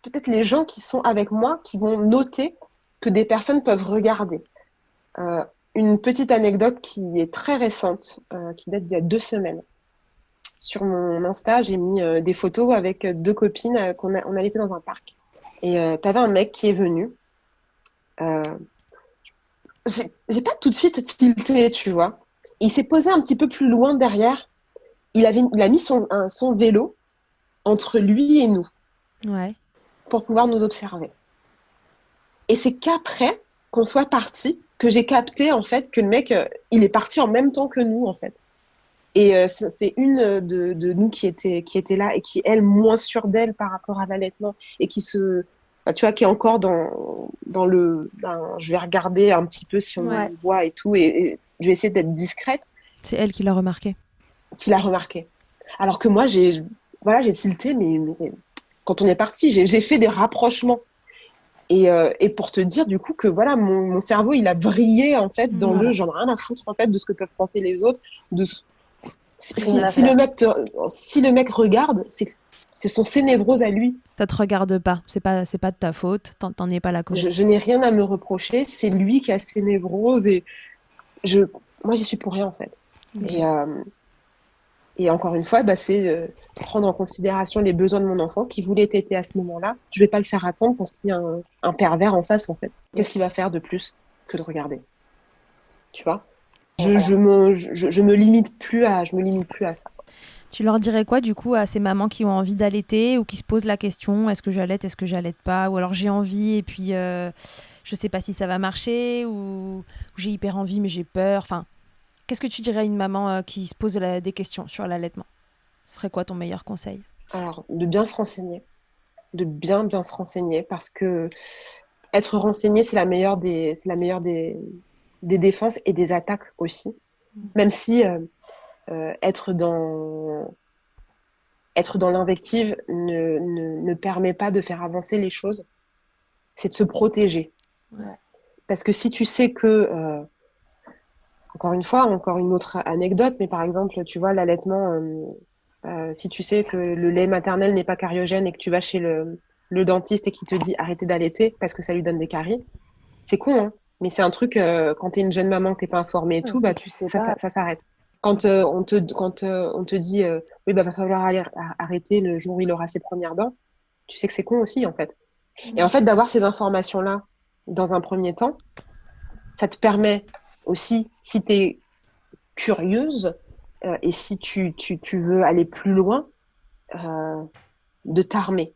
peut-être les gens qui sont avec moi qui vont noter que des personnes peuvent regarder. Une petite anecdote qui est très récente, qui date d'il y a 2 semaines. Sur mon Insta, j'ai mis des photos avec 2 copines on allait dans un parc. Et t'avais un mec qui est venu. J'ai pas tout de suite tilté, tu vois. Il s'est posé un petit peu plus loin derrière. Il a mis son vélo entre lui et nous Ouais. pour pouvoir nous observer. Et c'est qu'après qu'on soit parti que j'ai capté en fait que le mec, il est parti en même temps que nous en fait. Et c'est une de nous qui était là et qui, elle, moins sûre d'elle par rapport à l'allaitement et qui tu vois, qui est encore dans le, je vais regarder un petit peu si on Ouais. me voit et tout, et je vais essayer d'être discrète, C'est elle qui l'a remarqué. qu'il a remarqué. Alors que moi, j'ai tilté, mais quand on est parti, j'ai fait des rapprochements. Et pour te dire du coup que voilà, mon cerveau, il a vrillé en fait dans Voilà. j'en ai rien à foutre en fait de ce que peuvent penser les autres, Rien à si faire. le mec regarde, ce sont ses névroses à lui. Ça te regarde pas. C'est pas de ta faute. T'en es pas la cause. Je n'ai rien à me reprocher. C'est lui qui a ses névroses et moi, j'y suis pour rien en fait. Ok. Et encore une fois, c'est prendre en considération les besoins de mon enfant qui voulait téter à ce moment-là. Je vais pas le faire attendre parce qu'il y a un pervers en face en fait. Qu'est-ce qu'il va faire de plus que de regarder? Tu vois? Je me limite plus à ça. Tu leur dirais quoi du coup à ces mamans qui ont envie d'allaiter ou qui se posent la question est-ce que j'allaite pas, ou alors j'ai envie et puis je sais pas si ça va marcher, ou j'ai hyper envie mais j'ai peur. Enfin, qu'est-ce que tu dirais à une maman qui se pose des questions sur l'allaitement? Ce serait quoi ton meilleur conseil? Alors, de bien se renseigner, de bien se renseigner, parce que être renseigné, c'est la meilleure des défenses et des attaques aussi. Même si être dans l'invective ne permet pas de faire avancer les choses, c'est de se protéger. Ouais. Parce que si tu sais que, encore une autre anecdote, mais par exemple, tu vois, l'allaitement, si tu sais que le lait maternel n'est pas cariogène et que tu vas chez le dentiste et qu'il te dit arrêtez d'allaiter parce que ça lui donne des caries, c'est con, hein, mais c'est un truc, quand tu es une jeune maman, que tu n'es pas informée et tout, Si tu sais pas. ça s'arrête. Quand on te dit oui, va falloir arrêter le jour où il aura ses premières dents, tu sais que c'est con aussi, en fait. Et en fait, d'avoir ces informations-là dans un premier temps, ça te permet aussi, si tu es curieuse et si tu veux aller plus loin, de t'armer.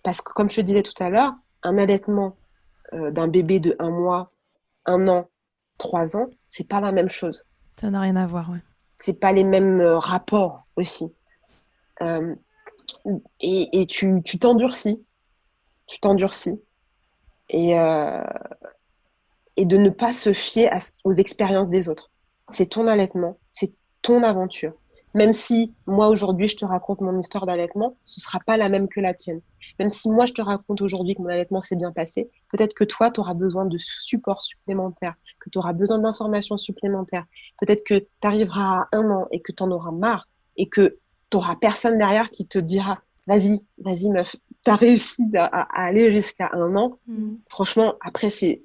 Parce que, comme je te disais tout à l'heure, un allaitement d'un bébé de 1 mois, 1 an, 3 ans, c'est pas la même chose. Ça n'a rien à voir, ouais. C'est pas les mêmes rapports aussi. Et tu t'endurcis. Tu t'endurcis. Et de ne pas se fier aux expériences des autres. C'est ton allaitement, c'est ton aventure. Même si moi aujourd'hui je te raconte mon histoire d'allaitement, ce sera pas la même que la tienne. Même si moi je te raconte aujourd'hui que mon allaitement s'est bien passé, peut-être que toi tu auras besoin de support supplémentaire, que tu auras besoin d'informations supplémentaires. Peut-être que tu arriveras à 1 an et que tu en auras marre et que tu auras personne derrière qui te dira vas-y meuf, tu as réussi à aller jusqu'à 1 an. Franchement, après c'est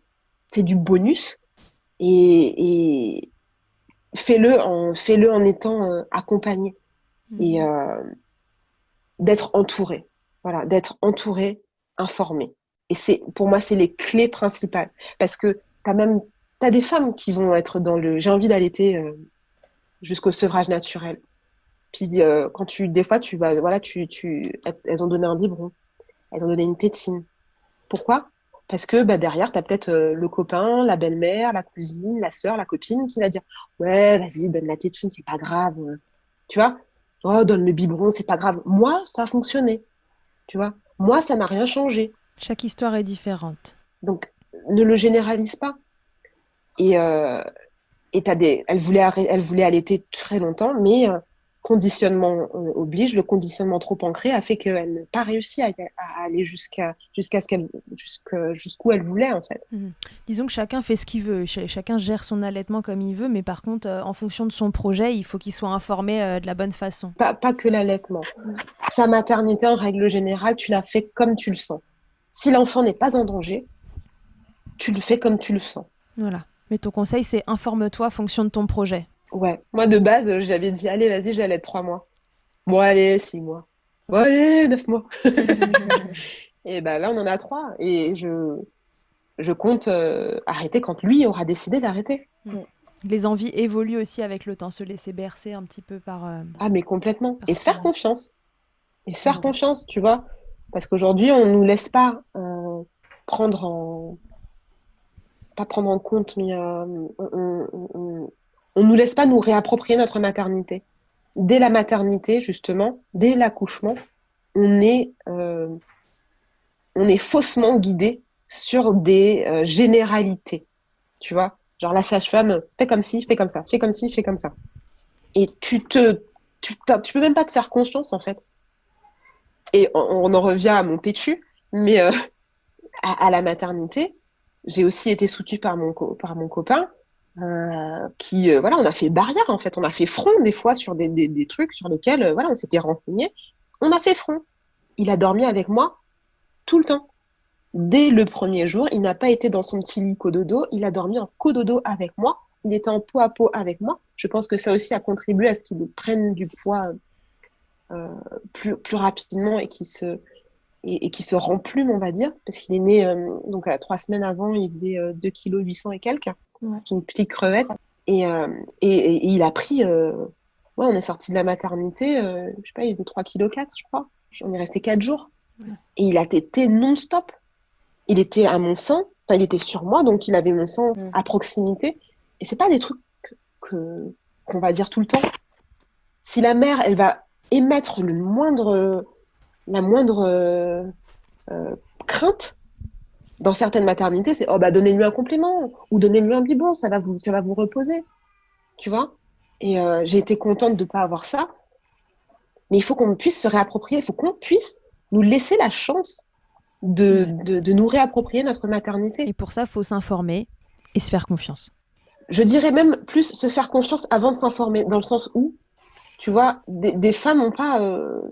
du bonus et fais-le en étant accompagné et d'être entouré. Voilà, d'être entouré, informé. Et pour moi, c'est les clés principales. Parce que t'as des femmes qui vont être dans j'ai envie d'allaiter jusqu'au sevrage naturel. Puis des fois, tu vas, voilà, elles ont donné un biberon, elles ont donné une tétine. Pourquoi? Parce que derrière, tu as peut-être le copain, la belle-mère, la cousine, la sœur, la copine qui va dire ouais, vas-y, donne la tétine, c'est pas grave. Tu vois? Oh, donne le biberon, c'est pas grave. Moi, ça a fonctionné. Tu vois? Moi, ça n'a rien changé. Chaque histoire est différente. Donc, ne le généralise pas. Et elle voulait allaiter très longtemps, mais conditionnement oblige, le conditionnement trop ancré a fait qu'elle n'a pas réussi à aller jusqu'où elle voulait, en fait. Disons que chacun fait ce qu'il veut, chacun gère son allaitement comme il veut, mais par contre, en fonction de son projet, il faut qu'il soit informé de la bonne façon. Pas que l'allaitement. Sa maternité, en règle générale, tu la fais comme tu le sens. Si l'enfant n'est pas en danger, tu le fais comme tu le sens. Voilà. Mais ton conseil, c'est informe-toi en fonction de ton projet. Ouais. Moi, de base, j'avais dit, allez, vas-y, j'allais 3 mois. Bon, allez, 6 mois. Bon, allez, 9 mois. Et ben là, on en a 3. Et je compte arrêter quand lui aura décidé d'arrêter. Les envies évoluent aussi avec le temps, se laisser bercer un petit peu par... Ah, mais complètement. Et se faire confiance. Et se faire confiance, tu vois. Parce qu'aujourd'hui, on ne nous laisse pas prendre en... Pas prendre en compte, mais on nous laisse pas nous réapproprier notre maternité. Dès la maternité, justement, dès l'accouchement, on est faussement guidé sur des généralités. Tu vois, genre la sage-femme, fais comme ci, fais comme ça, fais comme ci, fais comme ça. Et tu peux même pas te faire confiance, en fait. Et on en revient à mon pétu, mais à la maternité, j'ai aussi été soutenue par mon copain, qui, voilà, on a fait barrière, en fait. On a fait front, des fois, sur des trucs sur lesquels, voilà, on s'était renseigné. On a fait front. Il a dormi avec moi tout le temps. Dès le premier jour, il n'a pas été dans son petit lit cododo, il a dormi en cododo avec moi. Il était en peau à peau avec moi. Je pense que ça aussi a contribué à ce qu'il prenne du poids plus rapidement et qui se remplume, on va dire, parce qu'il est né donc 3 semaines avant, il faisait 2 kg 800 et quelques, une petite crevette, et il a pris, on est sorti de la maternité, je sais pas, il faisait 3 kg 4, je crois, on est resté 4 jours, et il a tété non-stop, il était à mon sein, enfin il était sur moi, donc il avait mon sang à proximité, et c'est pas des trucs qu'on va dire tout le temps. Si la mère, elle va émettre la moindre crainte dans certaines maternités, c'est donnez-lui un complément ou donnez-lui un biberon, ça va vous reposer, tu vois. Et j'ai été contente de pas avoir ça, mais il faut qu'on puisse se réapproprier, il faut qu'on puisse nous laisser la chance de nous réapproprier notre maternité. Et pour ça, il faut s'informer et se faire confiance. Je dirais même plus se faire confiance avant de s'informer, dans le sens où, tu vois, des femmes n'ont pas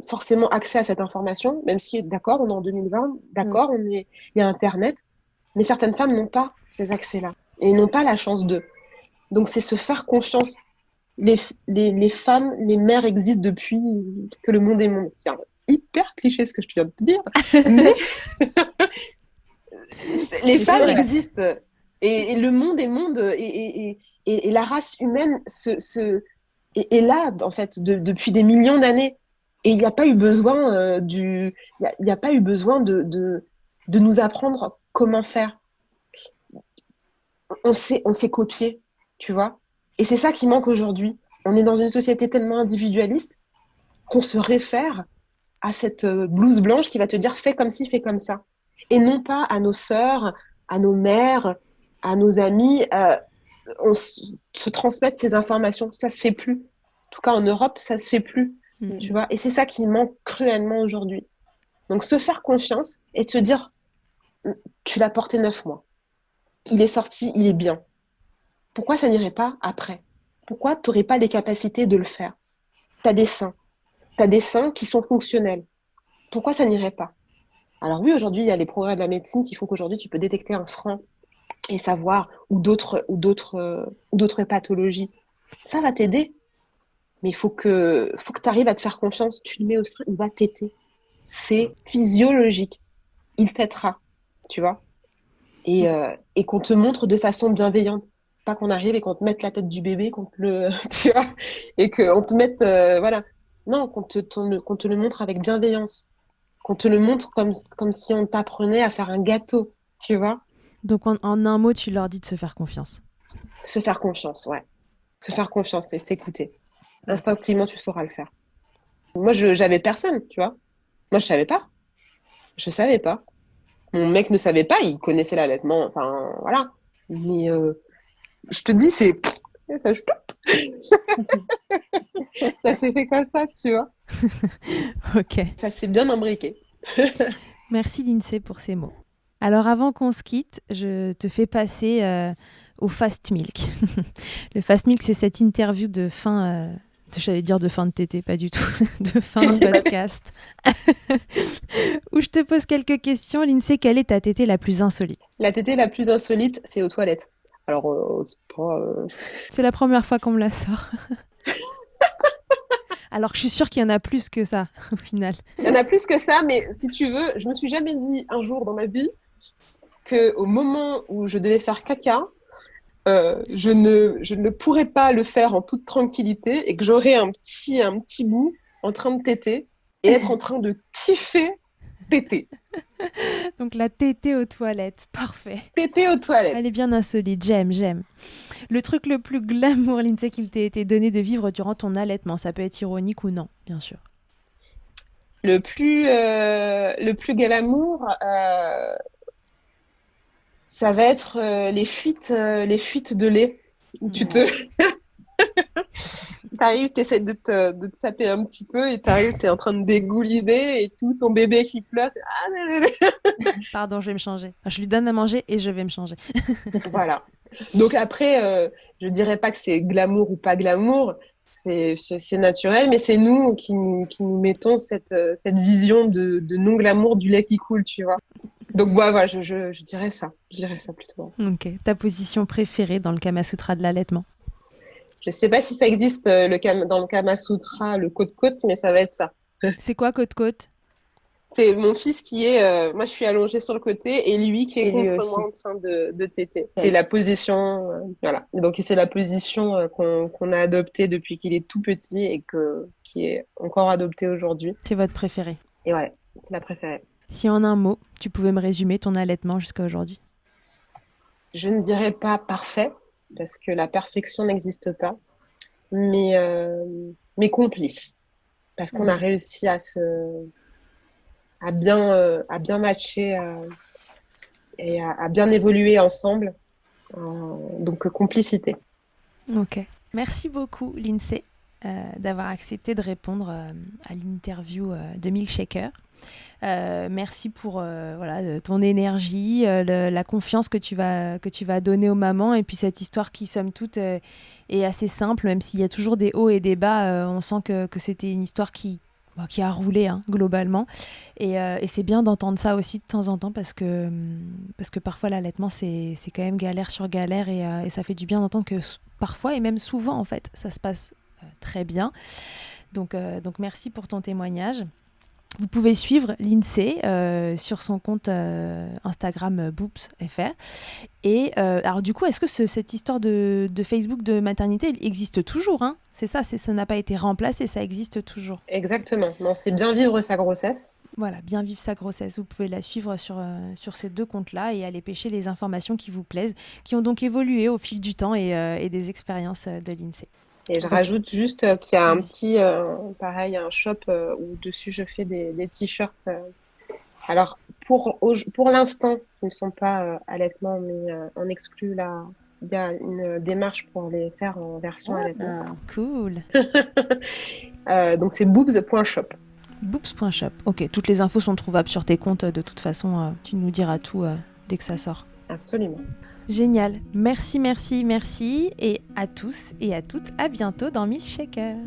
forcément accès à cette information, même si, d'accord, on est en 2020, d'accord, il y a Internet, mais certaines femmes n'ont pas ces accès-là et n'ont pas la chance d'eux. Donc, c'est se faire confiance. Les femmes, les mères existent depuis que le monde est monde. C'est hyper cliché ce que je viens de te dire, mais les femmes existent et le monde est monde et la race humaine est là, en fait, depuis des millions d'années. Et il n'y a pas eu besoin il y a pas eu besoin de nous apprendre comment faire. On s'est copié, tu vois. Et c'est ça qui manque aujourd'hui. On est dans une société tellement individualiste qu'on se réfère à cette blouse blanche qui va te dire fais comme ci, fais comme ça. Et non pas à nos sœurs, à nos mères, à nos amis. On se transmettre ces informations. Ça se fait plus. En tout cas, en Europe, ça se fait plus. Tu vois. Et c'est ça qui manque cruellement aujourd'hui. Donc, se faire confiance et se dire, tu l'as porté 9 mois. Il est sorti, il est bien. Pourquoi ça n'irait pas après? Pourquoi tu n'aurais pas les capacités de le faire? Tu as des seins. Tu as des seins qui sont fonctionnels. Pourquoi ça n'irait pas? Alors oui, aujourd'hui, il y a les progrès de la médecine qui font qu'aujourd'hui, tu peux détecter un frein et savoir, ou d'autres pathologies. Ça va t'aider. Mais il faut que tu arrives à te faire confiance. Tu le mets au sein, il va téter. C'est physiologique. Il tétera, tu vois. Et qu'on te montre de façon bienveillante. Pas qu'on arrive et qu'on te mette la tête du bébé, tu vois, et qu'on te mette, voilà. Non, qu'on te le montre avec bienveillance. Qu'on te le montre comme si on t'apprenait à faire un gâteau, tu vois. Donc, en un mot, tu leur dis de se faire confiance. Se faire confiance, ouais. Se faire confiance et s'écouter. Instinctivement, tu sauras le faire. Moi, j'avais personne, tu vois. Moi, je savais pas. Je savais pas. Mon mec ne savait pas, il connaissait l'allaitement, enfin, voilà. Mais je te dis, ça, Ça s'est fait comme ça, tu vois. Ok. Ça s'est bien imbriqué. Merci Lindsay pour ces mots. Alors avant qu'on se quitte, je te fais passer au Fast Milk. Le Fast Milk, c'est cette interview de fin, j'allais dire de fin de TT, pas du tout, de fin de podcast, où je te pose quelques questions. Lindsay, quelle est ta tétée la plus insolite? La tétée la plus insolite, c'est aux toilettes. Alors, c'est pas... C'est la première fois qu'on me la sort. Alors que je suis sûre qu'il y en a plus que ça, au final. Il y en a plus que ça, mais si tu veux, je me suis jamais dit un jour dans ma vie qu'au moment où je devais faire caca, je ne pourrais pas le faire en toute tranquillité et que j'aurais un petit bout en train de téter et être en train de kiffer téter. Donc la tétée aux toilettes, parfait. Téter aux toilettes. Elle est bien insolite, j'aime. Le truc le plus glamour, Lindsay, qu'il t'ait été donné de vivre durant ton allaitement, ça peut être ironique ou non, bien sûr. Le plus glamour, ça va être les fuites de lait. Où tu t'arrives, t'essaies de te saper un petit peu et t'arrives, t'es en train de dégouliner et tout, ton bébé qui pleure. Pardon, je vais me changer. Je lui donne à manger et je vais me changer. Voilà. Donc après, je dirais pas que c'est glamour ou pas glamour, c'est naturel, mais c'est nous qui nous mettons cette vision de non-glamour du lait qui coule, tu vois. Donc voilà, je dirais ça. Je dirais ça plutôt. Ok. Ta position préférée dans le Kama Sutra de l'allaitement? Je sais pas si ça existe dans le Kama Sutra, le côte-côte, mais ça va être ça. C'est quoi côte-côte? C'est mon fils qui est... moi, je suis allongée sur le côté et lui qui est contre moi en train de téter. C'est la position... voilà. Donc, c'est la position qu'on a adoptée depuis qu'il est tout petit et qui est encore adoptée aujourd'hui. C'est votre préférée? Et ouais, c'est la préférée. Si en un mot, tu pouvais me résumer ton allaitement jusqu'à aujourd'hui? Je ne dirais pas parfait, parce que la perfection n'existe pas, mais complice. Parce qu'on a réussi à bien matcher et à bien évoluer ensemble. Donc, complicité. Ok. Merci beaucoup, Lindsay, d'avoir accepté de répondre à l'interview de Milkshaker. Merci pour ton énergie, la confiance que tu vas donner aux mamans et puis cette histoire qui, somme toute, est assez simple, même s'il y a toujours des hauts et des bas. On sent que c'était une histoire qui a roulé globalement. Et c'est bien d'entendre ça aussi de temps en temps parce que parfois l'allaitement, c'est quand même galère sur galère et ça fait du bien d'entendre que parfois et même souvent, en fait, ça se passe très bien. Donc merci pour ton témoignage. Vous pouvez suivre Lindsay sur son compte Instagram boobs.fr. Et alors du coup, est-ce que cette histoire de Facebook de maternité existe toujours, hein? C'est ça, ça n'a pas été remplacé, ça existe toujours. Exactement. Non, c'est bien vivre sa grossesse. Voilà, bien vivre sa grossesse. Vous pouvez la suivre sur ces deux comptes-là et aller pêcher les informations qui vous plaisent, qui ont donc évolué au fil du temps et des expériences de Lindsay. Et je rajoute juste qu'il y a un petit, pareil, un shop où dessus je fais des t-shirts. Alors, pour l'instant, ils ne sont pas allaitement, mais on exclut là. Il y a une démarche pour les faire en version allaitement. Cool. Donc, c'est boobs.shop. Boobs.shop. Ok, toutes les infos sont trouvables sur tes comptes. De toute façon, tu nous diras tout dès que ça sort. Absolument. Génial. Merci. Et à tous et à toutes, à bientôt dans Milkshaker.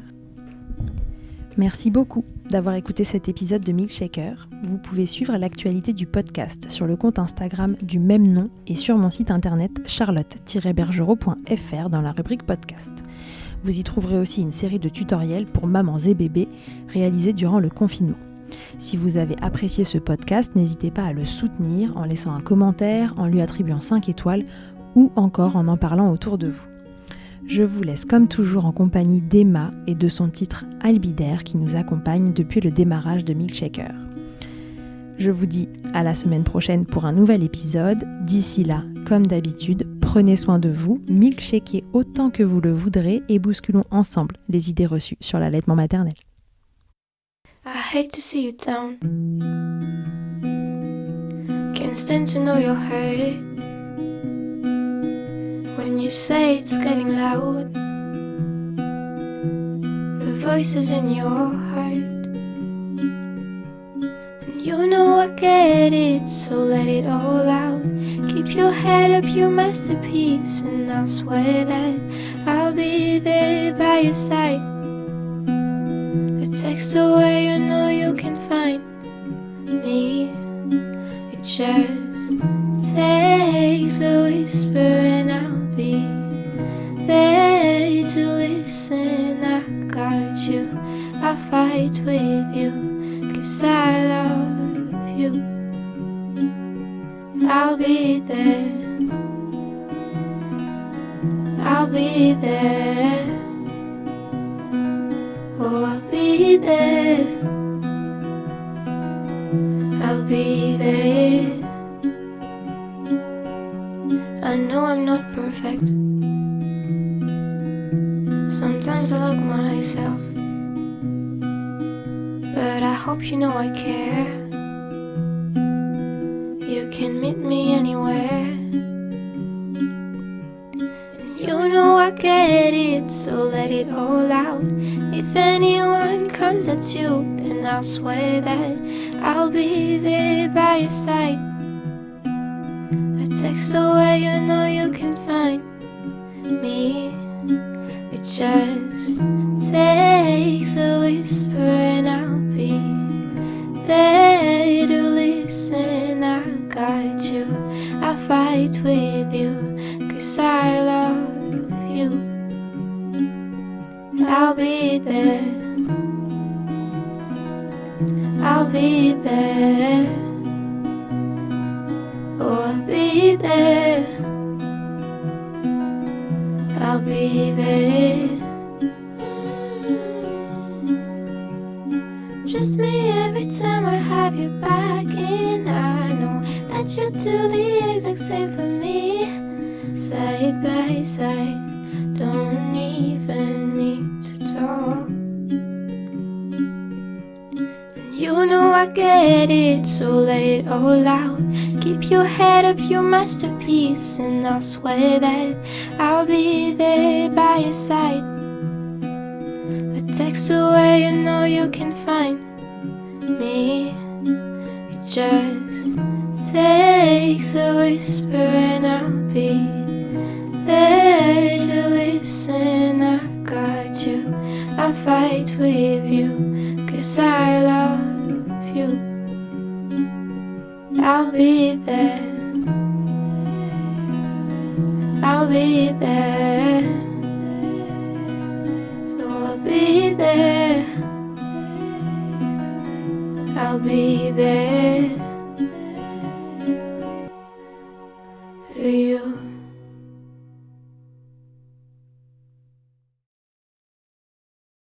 Merci beaucoup d'avoir écouté cet épisode de Milkshaker. Vous pouvez suivre l'actualité du podcast sur le compte Instagram du même nom et sur mon site internet charlotte-bergerot.fr dans la rubrique podcast. Vous y trouverez aussi une série de tutoriels pour mamans et bébés réalisés durant le confinement. Si vous avez apprécié ce podcast, n'hésitez pas à le soutenir en laissant un commentaire, en lui attribuant 5 étoiles ou encore en parlant autour de vous. Je vous laisse comme toujours en compagnie d'Emma et de son titre Albidaire qui nous accompagne depuis le démarrage de Milkshaker. Je vous dis à la semaine prochaine pour un nouvel épisode. D'ici là, comme d'habitude, prenez soin de vous, milkshakez autant que vous le voudrez et bousculons ensemble les idées reçues sur l'allaitement maternel. I hate to see you down. Can't stand to know your hurt. When you say it's getting loud, voices in your heart. You know I get it, so let it all out. Keep your head up, your masterpiece, and I'll swear that I'll be there by your side. A text away, you know you can find me. It just takes a whisper and I'll be there to listen. I got you, I'll fight with you, 'cause I love you. I'll be there, I'll be there, oh I'll be there, I'll be there. I know I'm not perfect, sometimes I look myself, but I hope you know I care. You can meet me anywhere, and you know I get it, so let it all out. If anyone comes at you, then I'll swear that I'll be there by your side. A text away, you know you can find me. It just takes a whisper and I'll be there to listen. I got you, I'll fight with you, 'cause I love you. I'll be there, I'll be there, oh I'll be there, I'll be there. Just me every time I have you back, and I know that you do the exact same for me. Side by side, don't even need to talk. You know I get it, so let it all out. Keep your head up, your masterpiece, and I'll swear that I'll be there by your side. A text away, you know you can find me. It just takes a whisper and I'll be there to listen. I got you, I'll fight with you, 'cause I love you. I'll be there, I'll be there, so I'll be there, I'll be there.